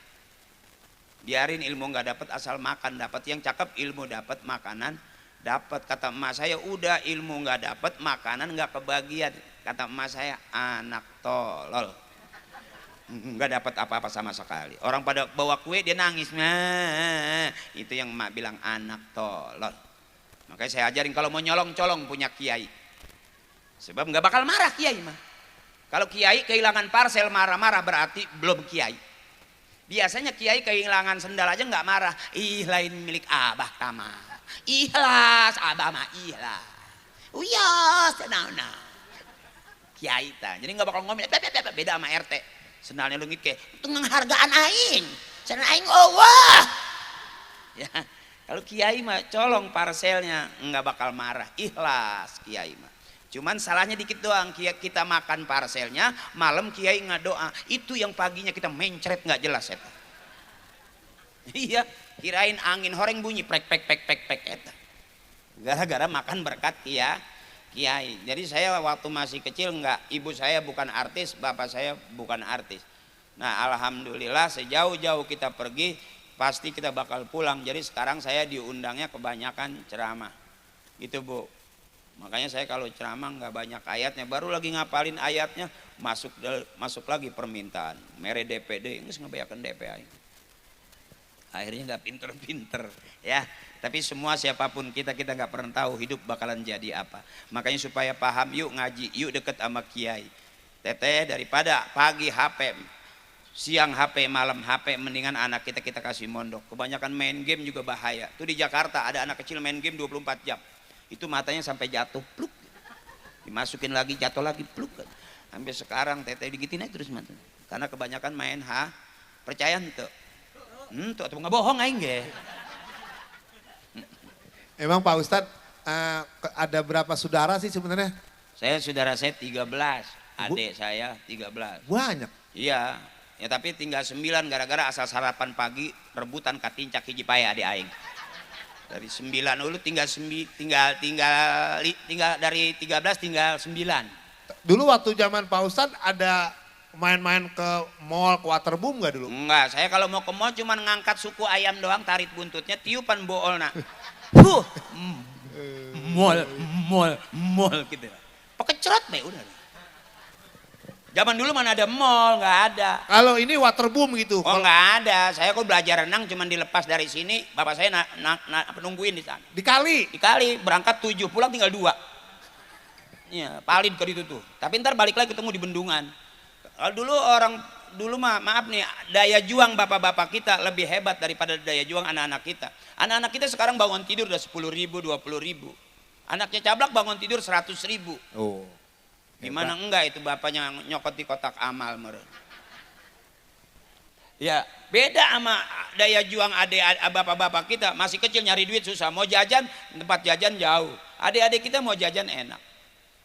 Biarin ilmu nggak dapat, asal makan dapat. Yang cakep ilmu dapat, makanan dapat. Kata emak saya, udah ilmu nggak dapat, makanan nggak kebagian. Kata emak saya, anak tolol. Nggak dapat apa-apa sama sekali. Orang pada bawa kue dia nangis. Nah, itu yang emak bilang anak tolol. Makanya saya ajarin kalau mau nyolong-colong punya kiai. Sebab nggak bakal marah kiai mah. Kalau kiai kehilangan parsel marah-marah berarti belum kiai. Biasanya kiai kehilangan sendal aja nggak marah. Ih lain milik abah tama. Ikhlas abah mah ikhlas. Uyas nah. Kiai ta. Jadi nggak bakal ngomel. Beda sama RT. Sendalnya lu ngike. Itu menghargaan aing. Sendal aing Allah. Ya. Kalau kiai mah colong parselnya nggak bakal marah. Ikhlas kiai mah. Cuman salahnya dikit doang, kita makan parselnya, malam kiai ngadoa. Itu yang paginya kita mencret nggak jelas eta. Iya, kirain angin horeng bunyi prek eta. Gara-gara makan berkat kiai. Jadi saya waktu masih kecil ibu saya bukan artis, bapak saya bukan artis. Nah, alhamdulillah sejauh-jauh kita pergi pasti kita bakal pulang. Jadi sekarang saya diundangnya kebanyakan ceramah. Gitu, Bu. Makanya saya kalau ceramah nggak banyak ayatnya, baru lagi ngapalin ayatnya, masuk lagi permintaan. Mere DPD, nggak ngebayarkan DPA. Akhirnya nggak pinter-pinter, ya. Tapi semua siapapun kita nggak pernah tahu hidup bakalan jadi apa. Makanya supaya paham, yuk ngaji, yuk deket sama kiai. Teteh daripada pagi HP, siang HP, malam HP, mendingan anak kita kasih mondok. Kebanyakan main game juga bahaya. Tuh di Jakarta ada anak kecil main game 24 jam. Itu matanya sampai jatuh, pluk, dimasukin lagi, jatuh lagi, pluk. Sampai sekarang teteh digitin aja terus mata. Karena kebanyakan main percaya tuh, tuh nggak bohong aing ge. Emang Pak Ustadz ada berapa saudara sih sebenarnya? Saudara saya 13, adik saya 13. Banyak. Iya, ya tapi tinggal 9 gara-gara asal sarapan pagi rebutan katincak hiji pae adik aing. Dari 9 dulu tinggal dari 13 tinggal 9. Dulu waktu zaman Pak Ustadz ada main-main ke mall, ke waterboom gak dulu? Enggak, saya kalau mau ke mall cuma ngangkat suku ayam doang, tarik buntutnya, tiupan boolna. Mall gitu. Pakai cerot be udah. Zaman dulu mana ada mall, nggak ada. Kalau ini waterboom gitu. Oh nggak ada, saya kok belajar renang cuman dilepas dari sini, bapak saya nungguin di sana. Dikali berangkat 7, pulang tinggal 2. Ya, palin ke itu tuh. Tapi ntar balik lagi ketemu di bendungan. Kalau dulu maaf nih, daya juang bapak-bapak kita lebih hebat daripada daya juang anak-anak kita. Anak-anak kita sekarang bangun tidur udah 10.000, 20.000. Anaknya cablak bangun tidur 100.000. Oh. Gimana enggak itu bapaknya nyokot di kotak amal meren. Ya beda sama daya juang bapak-bapak kita, masih kecil nyari duit susah, mau jajan tempat jajan jauh, adik-adik kita mau jajan enak.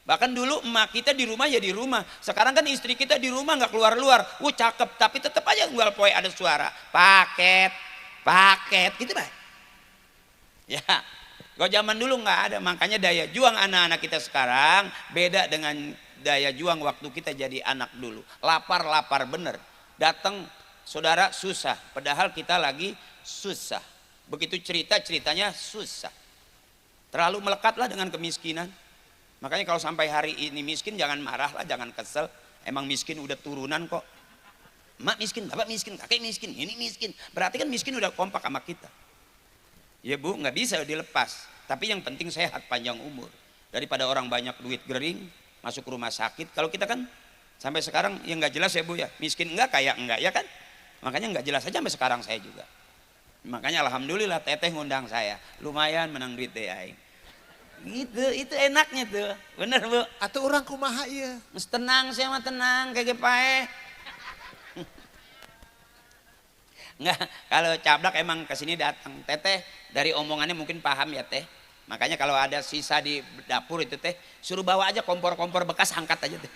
Bahkan dulu emak kita di rumah ya di rumah, sekarang kan istri kita di rumah nggak keluar-luar, cakep tapi tetap aja jual poe ada suara, paket gitu bah. Ya kalau zaman dulu nggak ada, makanya daya juang anak-anak kita sekarang beda dengan daya juang waktu kita jadi anak dulu. Lapar bener, datang saudara susah, padahal kita lagi susah. Begitu ceritanya susah. Terlalu melekatlah dengan kemiskinan. Makanya kalau sampai hari ini miskin jangan marah lah, jangan kesel. Emang miskin udah turunan kok. Mak miskin, bapak miskin, kakek miskin, ini miskin. Berarti kan miskin udah kompak sama kita. Ya Bu, nggak bisa dilepas. Tapi yang penting sehat, panjang umur. Daripada orang banyak duit gering, masuk rumah sakit. Kalau kita kan sampai sekarang yang nggak jelas ya Bu ya. Miskin enggak, kaya enggak, ya kan? Makanya nggak jelas aja sampai sekarang saya juga. Makanya alhamdulillah teteh ngundang saya. Lumayan menang duit deh aing. Gitu, itu enaknya tuh. Bener Bu. Atau orang kumaha iya. Mas tenang, saya mah tenang, kayak pae. Enggak, kalau cablak emang kesini datang. Teteh dari omongannya mungkin paham ya teh. Makanya kalau ada sisa di dapur itu teh, suruh bawa aja kompor-kompor bekas, angkat aja teh.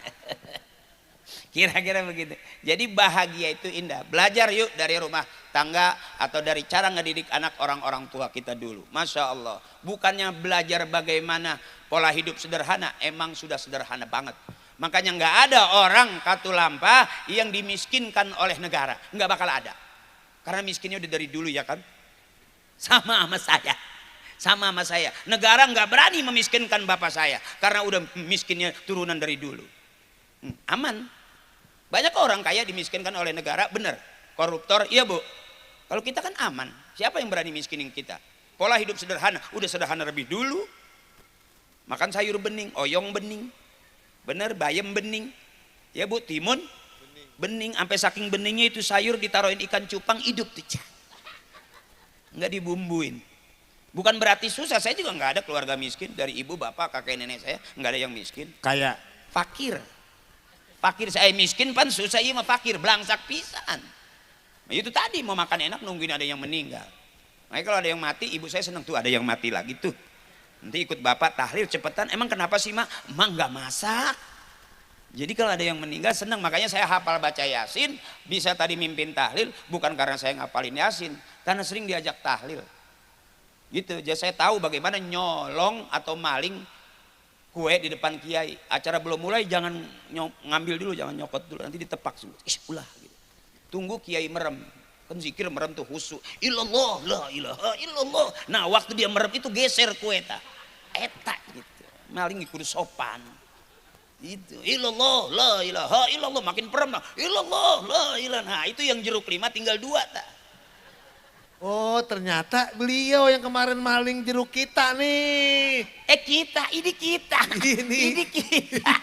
Kira-kira begitu. Jadi bahagia itu indah. Belajar yuk dari rumah tangga atau dari cara ngedidik anak orang-orang tua kita dulu. Masya Allah. Bukannya belajar bagaimana pola hidup sederhana, emang sudah sederhana banget. Makanya nggak ada orang katulampa yang dimiskinkan oleh negara. Nggak bakal ada. Karena miskinnya udah dari dulu ya kan. Sama sama saya. Negara nggak berani memiskinkan bapak saya karena udah miskinnya turunan dari dulu. Aman. Banyak orang kaya dimiskinkan oleh negara, bener. Koruptor, iya Bu. Kalau kita kan aman. Siapa yang berani miskinin kita? Pola hidup sederhana, udah sederhana lebih dulu. Makan sayur bening, oyong bening, bener, bayam bening. Ya Bu, timun bening, sampai saking beningnya itu sayur ditaruhin ikan cupang hidup tuh. Nggak dibumbuin. Bukan berarti susah, saya juga nggak ada keluarga miskin, dari ibu, bapak, kakek, nenek saya nggak ada yang miskin. Kayak Fakir. Fakir saya miskin pan susah, iya mah fakir, belangsak pisan. Nah, itu tadi mau makan enak nungguin ada yang meninggal. Makanya kalau ada yang mati, ibu saya seneng tuh ada yang mati lagi tuh. Nanti ikut bapak tahlil cepetan. Emang kenapa sih mak? Mak nggak masak. Jadi kalau ada yang meninggal seneng, makanya saya hafal baca Yasin, bisa tadi mimpin tahlil, bukan karena saya ngapalin Yasin, karena sering diajak tahlil. Gitu, jadi saya tahu bagaimana nyolong atau maling kue di depan kiai. Acara belum mulai jangan ngambil dulu, jangan nyokot dulu, nanti ditepak semua. Ulah gitu. Tunggu kiai merem. Kan zikir merem tuh khusyuk. Illallah, la ilaha illallah. Nah, waktu dia merem itu geser kue ta. Eta gitu. Maling ikut sopan. Itu illallah, la ilaha illallah, makin merem. Illallah, la ilaha. Nah, itu yang jeruk 5 tinggal 2 ta. oh ternyata beliau yang kemarin maling jeruk kita nih. Ini kita. Ini kita.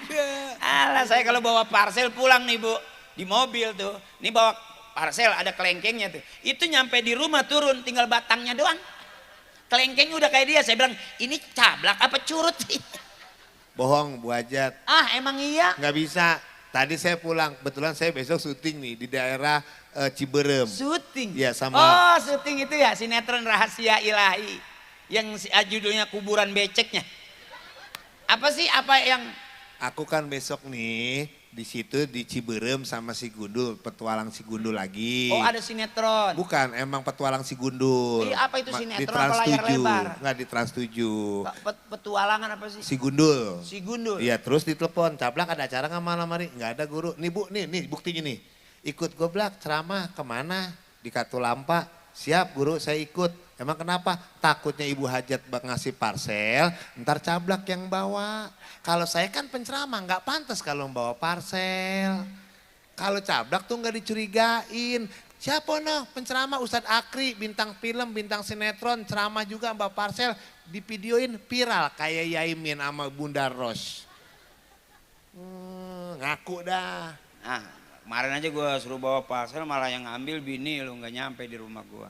Alah, saya kalau bawa parcel pulang nih Bu, di mobil tuh. Ini bawa parcel ada kelengkengnya tuh. Itu nyampe di rumah turun tinggal batangnya doang. Kelengkengnya udah kayak dia. Saya bilang, "Ini cablak apa curut sih?" Bohong Bu Hajat. Ah, emang iya. Nggak bisa. Tadi saya pulang, kebetulan saya besok syuting nih di daerah Ciberem. Syuting. Ya sama. Oh, syuting itu ya sinetron Rahasia Ilahi yang judulnya Kuburan Beceknya. Apa sih apa yang Aku kan besok nih di situ di Ciberem sama si Gundul, petualang si Gundul lagi. Oh, ada sinetron. Bukan, emang petualang si Gundul. Apa itu Di sinetron Trans apa layar 7. lebar? Enggak di Trans 7. Petualangan apa sih? Si Gundul. Si Gundul. Iya, terus ditelepon, "Cablak ada acara nggak malam hari?" "Nggak ada guru." "Nih Bu, nih buktinya nih. Ikut goblak ceramah kemana?" "Di Katulampa." "Siap guru, saya ikut." "Emang kenapa?" "Takutnya Ibu Hajat ngasih parcel, ntar Cablak yang bawa. Kalau saya kan penceramah, nggak pantas kalau membawa parcel. Kalau Cablak tuh nggak dicurigain. Siapa noh penceramah Ustadz Akri, bintang film, bintang sinetron, ceramah juga bawa parcel, di videoin viral kayak Yaimin sama Bunda Ros." Ngaku dah. Nah, kemarin aja gue suruh bawa parcel malah yang ngambil bini lu, nggak nyampe di rumah gue.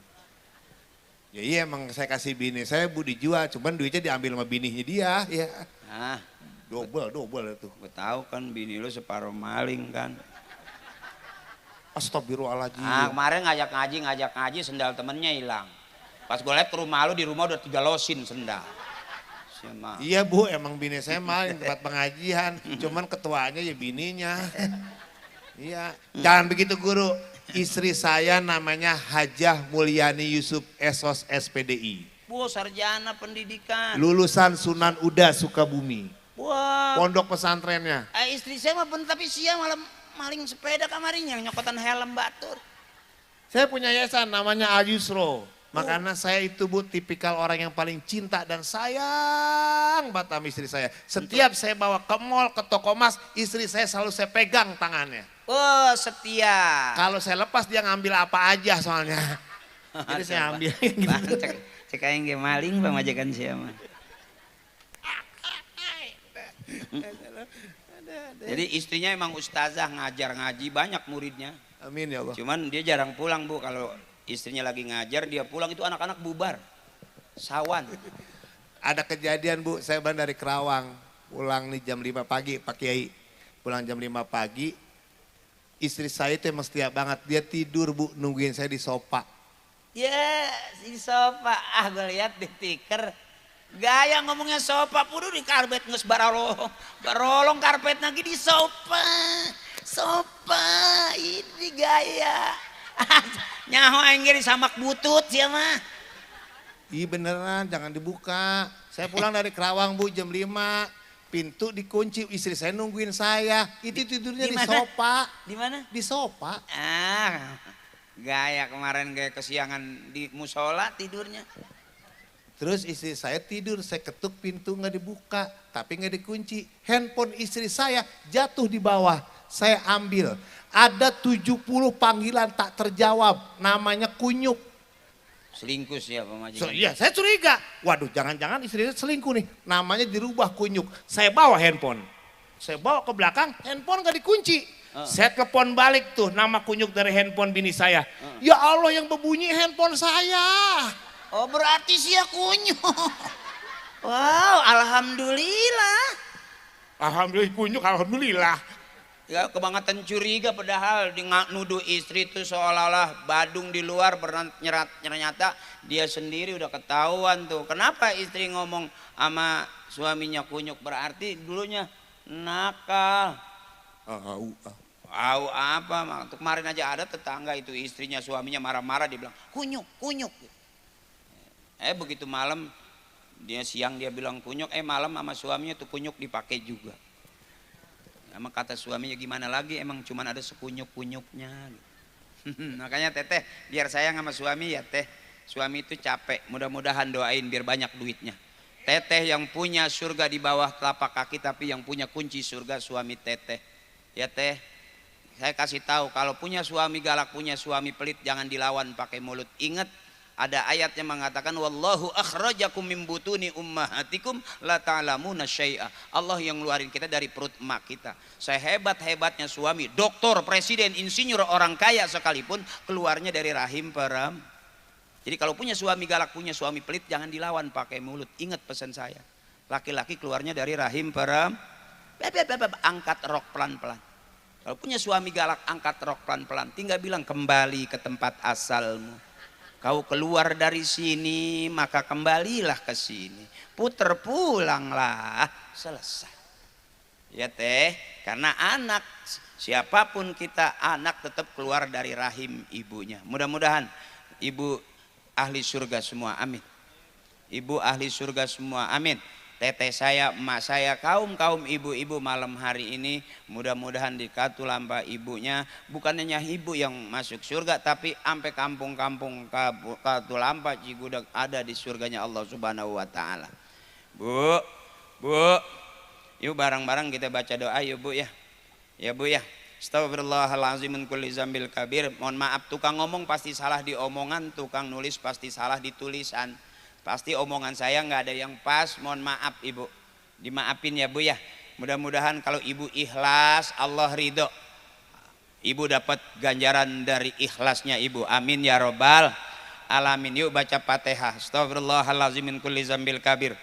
Ya iya emang saya kasih bini saya Bu dijual, cuman duitnya diambil sama bininya dia. Ya. Nah, Double itu. gue tahu kan bini lu separuh maling kan. Astagfirullahaladzim. Nah, kemarin ngajak ngaji sendal temennya hilang. Pas gue liat ke rumah lu, di rumah udah 3 losin sendal. Siapa? Iya Bu, emang bini saya maling tempat pengajian, cuman ketuanya ya bininya. Iya, jangan begitu guru. Istri saya namanya Hajah Mulyani Yusuf Esos SPDI. Bu, sarjana pendidikan. Lulusan Sunan Uda Sukabumi. Wah. Pondok pesantrennya. Istri saya mah bener, tapi siang malam maling sepeda kamarinya, nyokotan helm batur. Saya punya yayasan namanya Al Yusro. Makanya saya itu Bu tipikal orang yang paling cinta dan sayang banget sama istri saya. Setiap saya bawa ke mall, ke toko emas, istri saya selalu saya pegang tangannya. Oh, setia. Kalau saya lepas dia ngambil apa aja soalnya. Jadi saya ambil gitu. Cek aing ge maling Bang majikan siapa. Jadi istrinya emang ustazah, ngajar ngaji, banyak muridnya. Amin ya Allah. Cuman dia jarang pulang Bu, kalau istrinya lagi ngajar dia pulang itu anak-anak bubar. Sawan. Ada kejadian Bu, saya dari Kerawang, pulang nih jam 5 pagi Pak Kiai. Pulang jam 5 pagi, istri saya itu emang setia banget, dia tidur Bu nungguin saya di sofa. Ya, si sofa, gue lihat di tiker. Gaya ngomongnya sofa, pudu di karpet nges barolong karpet lagi di sofa. Sofa, ini gaya. Nyaho aing ge disamak butut sia mah. Iya beneran, jangan dibuka. Saya pulang dari Kerawang Bu jam 5, pintu dikunci, istri saya nungguin saya. Itu tidurnya di sofa. Di mana? Di sofa. Ah, gaya kemarin kayak kesiangan di musola tidurnya. Terus istri saya tidur, saya ketuk pintu nggak dibuka, tapi nggak dikunci. Handphone istri saya jatuh di bawah, saya ambil. Ada 70 panggilan tak terjawab, namanya kunyuk. Selingkuh siapa majikan? Iya, saya curiga. Waduh, jangan-jangan istrinya selingkuh nih. Namanya dirubah kunyuk. Saya bawa handphone. Saya bawa ke belakang, handphone nggak dikunci. Saya telepon balik tuh nama kunyuk dari handphone bini saya. Ya Allah, yang berbunyi handphone saya. Oh berarti sia kunyuk. Wow, alhamdulillah. Alhamdulillah kunyuk, alhamdulillah. Ya kebangetan curiga padahal di nuduh istri itu seolah-olah badung di luar, ternyata dia sendiri udah ketahuan tuh. Kenapa istri ngomong sama suaminya kunyuk, berarti dulunya nakal. Apa? Kemarin aja ada tetangga itu istrinya suaminya marah-marah, dia bilang kunyuk, kunyuk. Begitu malam, siang dia bilang kunyuk, malam sama suaminya tuh kunyuk dipakai juga. Sama kata suaminya gimana lagi, emang cuman ada sekunyuk-kunyuknya. Makanya teteh biar sayang sama suami ya teh. Suami itu capek, mudah-mudahan doain biar banyak duitnya. Teteh yang punya surga di bawah telapak kaki, tapi yang punya kunci surga suami teteh. Ya teh, saya kasih tahu kalau punya suami galak, punya suami pelit, jangan dilawan pakai mulut. Ingat ada ayat yang mengatakan wallahu akhrajakum min butuni ummahatikum la ta'lamuna syai'a. Allah yang ngeluarin kita dari perut emak kita. Sehebat-hebatnya suami, doktor, presiden, insinyur, orang kaya sekalipun keluarnya dari rahim peram. Jadi kalau punya suami galak, punya suami pelit, jangan dilawan pakai mulut. Ingat pesan saya. Laki-laki keluarnya dari rahim peram. Angkat rok pelan-pelan. Kalau punya suami galak, angkat rok pelan-pelan. Tinggal bilang kembali ke tempat asalmu. Kau keluar dari sini, maka kembalilah ke sini. Puter pulanglah, selesai. Ya teh, karena anak, siapapun kita, anak tetap keluar dari rahim ibunya. Mudah-mudahan ibu ahli surga semua, amin. Ibu ahli surga semua, amin. Teteh saya, emak saya, kaum ibu-ibu malam hari ini mudah-mudahan di Katulampa ibunya, bukan hanya ibu yang masuk surga, tapi sampai kampung-kampung Katulampa Cigudeg ada di surganya Allah Subhanahu wa taala. Bu, yuk bareng-bareng kita baca doa yuk Bu ya. Ya Bu ya. Astagfirullahaladzim min kulli zambil kabir. Mohon maaf, tukang ngomong pasti salah di omongan, tukang nulis pasti salah di tulisan. Pasti omongan saya nggak ada yang pas, mohon maaf Ibu, dimaafin ya Bu ya. Mudah-mudahan kalau Ibu ikhlas, Allah ridho, Ibu dapat ganjaran dari ikhlasnya Ibu, amin ya robbal alamin. Yuk baca Fatihah. Astagfirullahaladzim min kulli zambil kabir.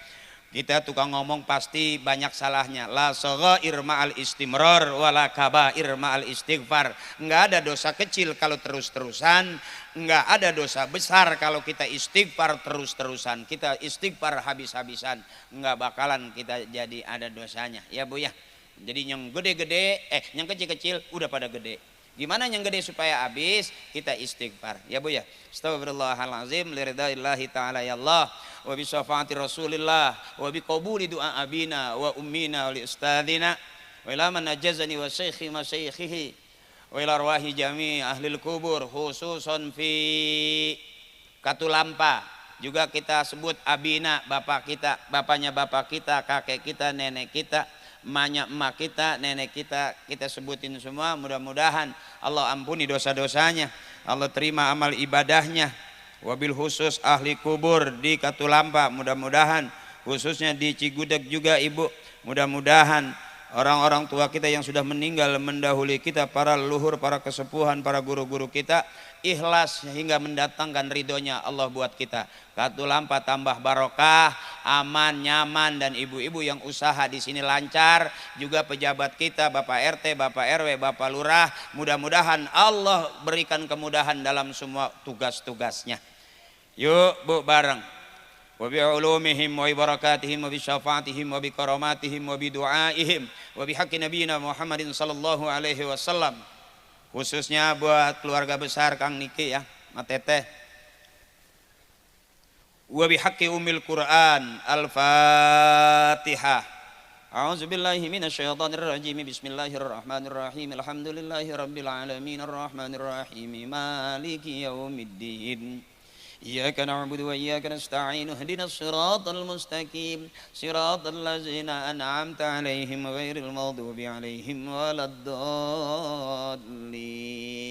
Kita tukang ngomong pasti banyak salahnya. La shaghair ma'al istimrar wala kabair ma'al istighfar. Enggak ada dosa kecil kalau terus-terusan, enggak ada dosa besar kalau kita istighfar terus-terusan. Kita istighfar habis-habisan, enggak bakalan kita jadi ada dosanya. Ya Bu ya. Jadi yang gede-gede, yang kecil-kecil udah pada gede. Gimana yang gede supaya habis? Kita istighfar. Ya Bu ya. Astagfirullahalazim liridaillahi ta'ala ya Allah wa bi syafaati Rasulillah wa bi qabuli du'a abina wa ummina wa li ustadina wa ila man najazani wa syaikhi masyaikhihi wa ila arwahi jami' ahlil kubur khususon fi Katulampa. Juga kita sebut abina, bapak kita, bapaknya bapak kita, kakek kita, nenek kita, emaknya emak kita, nenek kita, kita sebutin semua. Mudah-mudahan Allah ampuni dosa-dosanya, Allah terima amal ibadahnya. Wabil khusus ahli kubur di Katulampa, mudah-mudahan khususnya di Cigudeg juga Ibu, mudah-mudahan orang-orang tua kita yang sudah meninggal mendahului kita, para leluhur, para kesepuhan, para guru-guru kita, ikhlas hingga mendatangkan ridhonya Allah buat kita. Katulampa tambah barokah, aman, nyaman, dan ibu-ibu yang usaha di sini lancar, juga pejabat kita, Bapak RT, Bapak RW, Bapak Lurah, mudah-mudahan Allah berikan kemudahan dalam semua tugas-tugasnya. Yuk Bu bareng. Wa bi ulumihim wa barakatihim wa bi syafaatihim wa bi karamatihim wa bi du'aihim wa bi haqqi nabiyina Muhammadin sallallahu alaihi wasallam. Khususnya buat keluarga besar Kang Niki ya, Matete. Wa bihaqqi ummil Qur'an. Al-Fatihah. A'udzubillahi minasyaitonir rajim. Bismillahirrahmanirrahim. Alhamdulillahirabbil alamin arrahmanir rahim maliki yaumiddin. Iyyaka na'budu wa iyyaka nasta'in. Ihdinas siratal mustaqim. Siratal ladzina an'amta 'alaihim ghairil maghdubi 'alaihim waladdallin.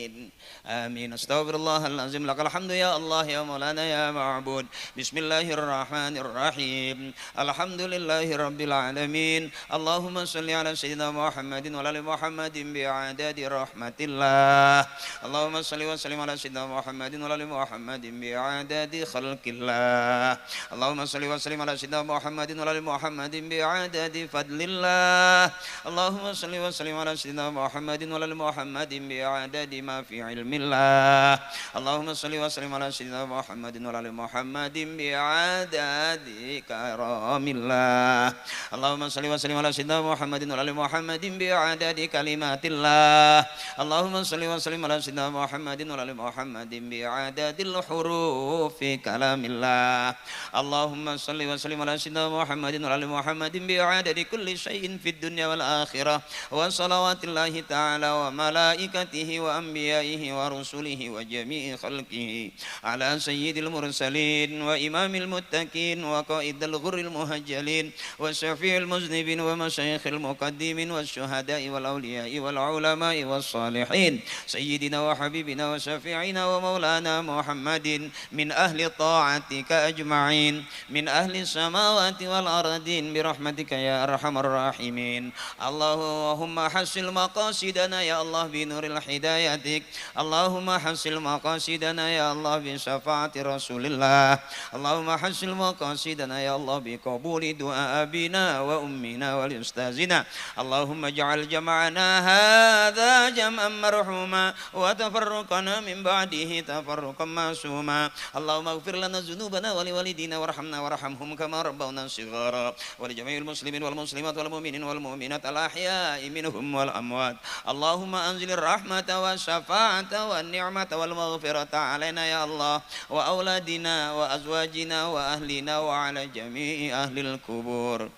آمين آمين أستغفر الله العظيم لك الحمد يا الله يا مولانا يا معبود بسم الله الرحمن الرحيم الحمد لله رب العالمين اللهم صل على سيدنا محمد وعلى آل محمد بعدد رحمة الله اللهم صل وسلم على سيدنا محمد وعلى آل محمد بعدد خلق الله اللهم صل وسلم على سيدنا محمد وعلى آل محمد بعدد فضل الله اللهم صل وسلم على سيدنا محمد وعلى آل محمد بعدد ما في علم الله اللهم صل وسلم على سيدنا محمد وعلى آل محمد بعدد كرام الله اللهم صل وسلم على سيدنا محمد وعلى آل محمد بعدد كلمات الله اللهم صل وسلم على سيدنا محمد وعلى آل محمد بعدد الحروف كلام الله اللهم صل وسلم على سيدنا محمد وعلى آل محمد بعدد كل شيء في الدنيا والآخرة وصلوات الله تعالى وملائكته وأنبيائه ورسله وجميع خلقه على سيد المرسلين وإمام المتقين وقائد الغر المهجلين وشفيع المذنبين ومشايخ المقدمين والشهداء والأولياء والعلماء والصالحين سيدنا وحبيبنا وشفيعنا ومولانا محمد من أهل طاعتك أجمعين من أهل السماوات والأرضين برحمتك يا أرحم الراحمين اللهم حسن مقاصدنا يا الله بنور الهدايتك اللهم حسن مقاصدنا يا الله بشفاعة رسول الله اللهم حسن مقاصدنا يا الله بقبول دعاء أبينا وأمنا ولأستاذنا اللهم اجعل جمعنا هذا جمعا مرحوما وتفرقنا من بعده تفرقا معصوما اللهم اغفر لنا ذنوبنا ولوالدينا وارحمنا وارحمهم كما ربونا صغارا ولجميع المسلمين والمسلمات والمؤمنين والمؤمنات الأحياء منهم والأموات اللهم أنزل الرحمة والشفاعة والنعمة والمغفرة علينا يا الله وأولادنا وأزواجنا وأهلنا وعلى جميع أهل القبور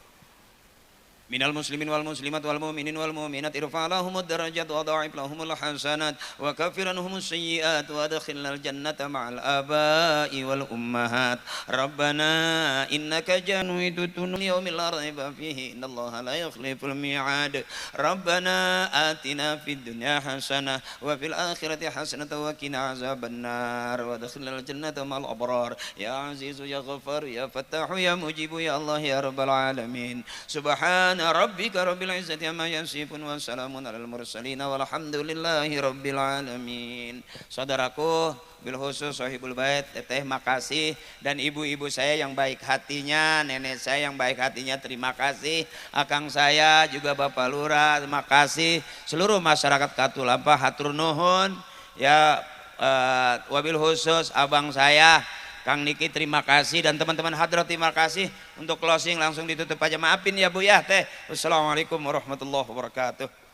من المسلمين والمسلمات والمؤمنين والمؤمنات ارفع لهم الدرجات وضاعف لهم الحسنات وكفر عنهم السيئات وادخلنا الجنة مع الآباء والأمهات ربنا إنك جانوي تتون يوم لا ريب فيه إن الله لا يخلف الميعاد ربنا آتنا في الدنيا حسنة وفي الآخرة حسنة وقنا عذاب النار وادخلنا الجنة مع الأبرار يا عزيز يا غفار يا فتاح يا مجيب يا الله يا رب العالمين سبحان ربك رب العزة عما يصفون وسلام على المرسلين والحمد لله رب العالمين. Saudaraku, bil khusus sahibul bait, teteh makasih, dan ibu-ibu saya yang baik hatinya, nenek saya yang baik hatinya terima kasih, akang saya juga Bapak Lurah terima kasih, seluruh masyarakat Katulampa hatur nuhun ya, wabil khusus abang saya Kang Niki terima kasih, dan teman-teman hadirat terima kasih. Untuk closing langsung ditutup aja, maafin ya Bu ya teh. Wassalamualaikum warahmatullahi wabarakatuh.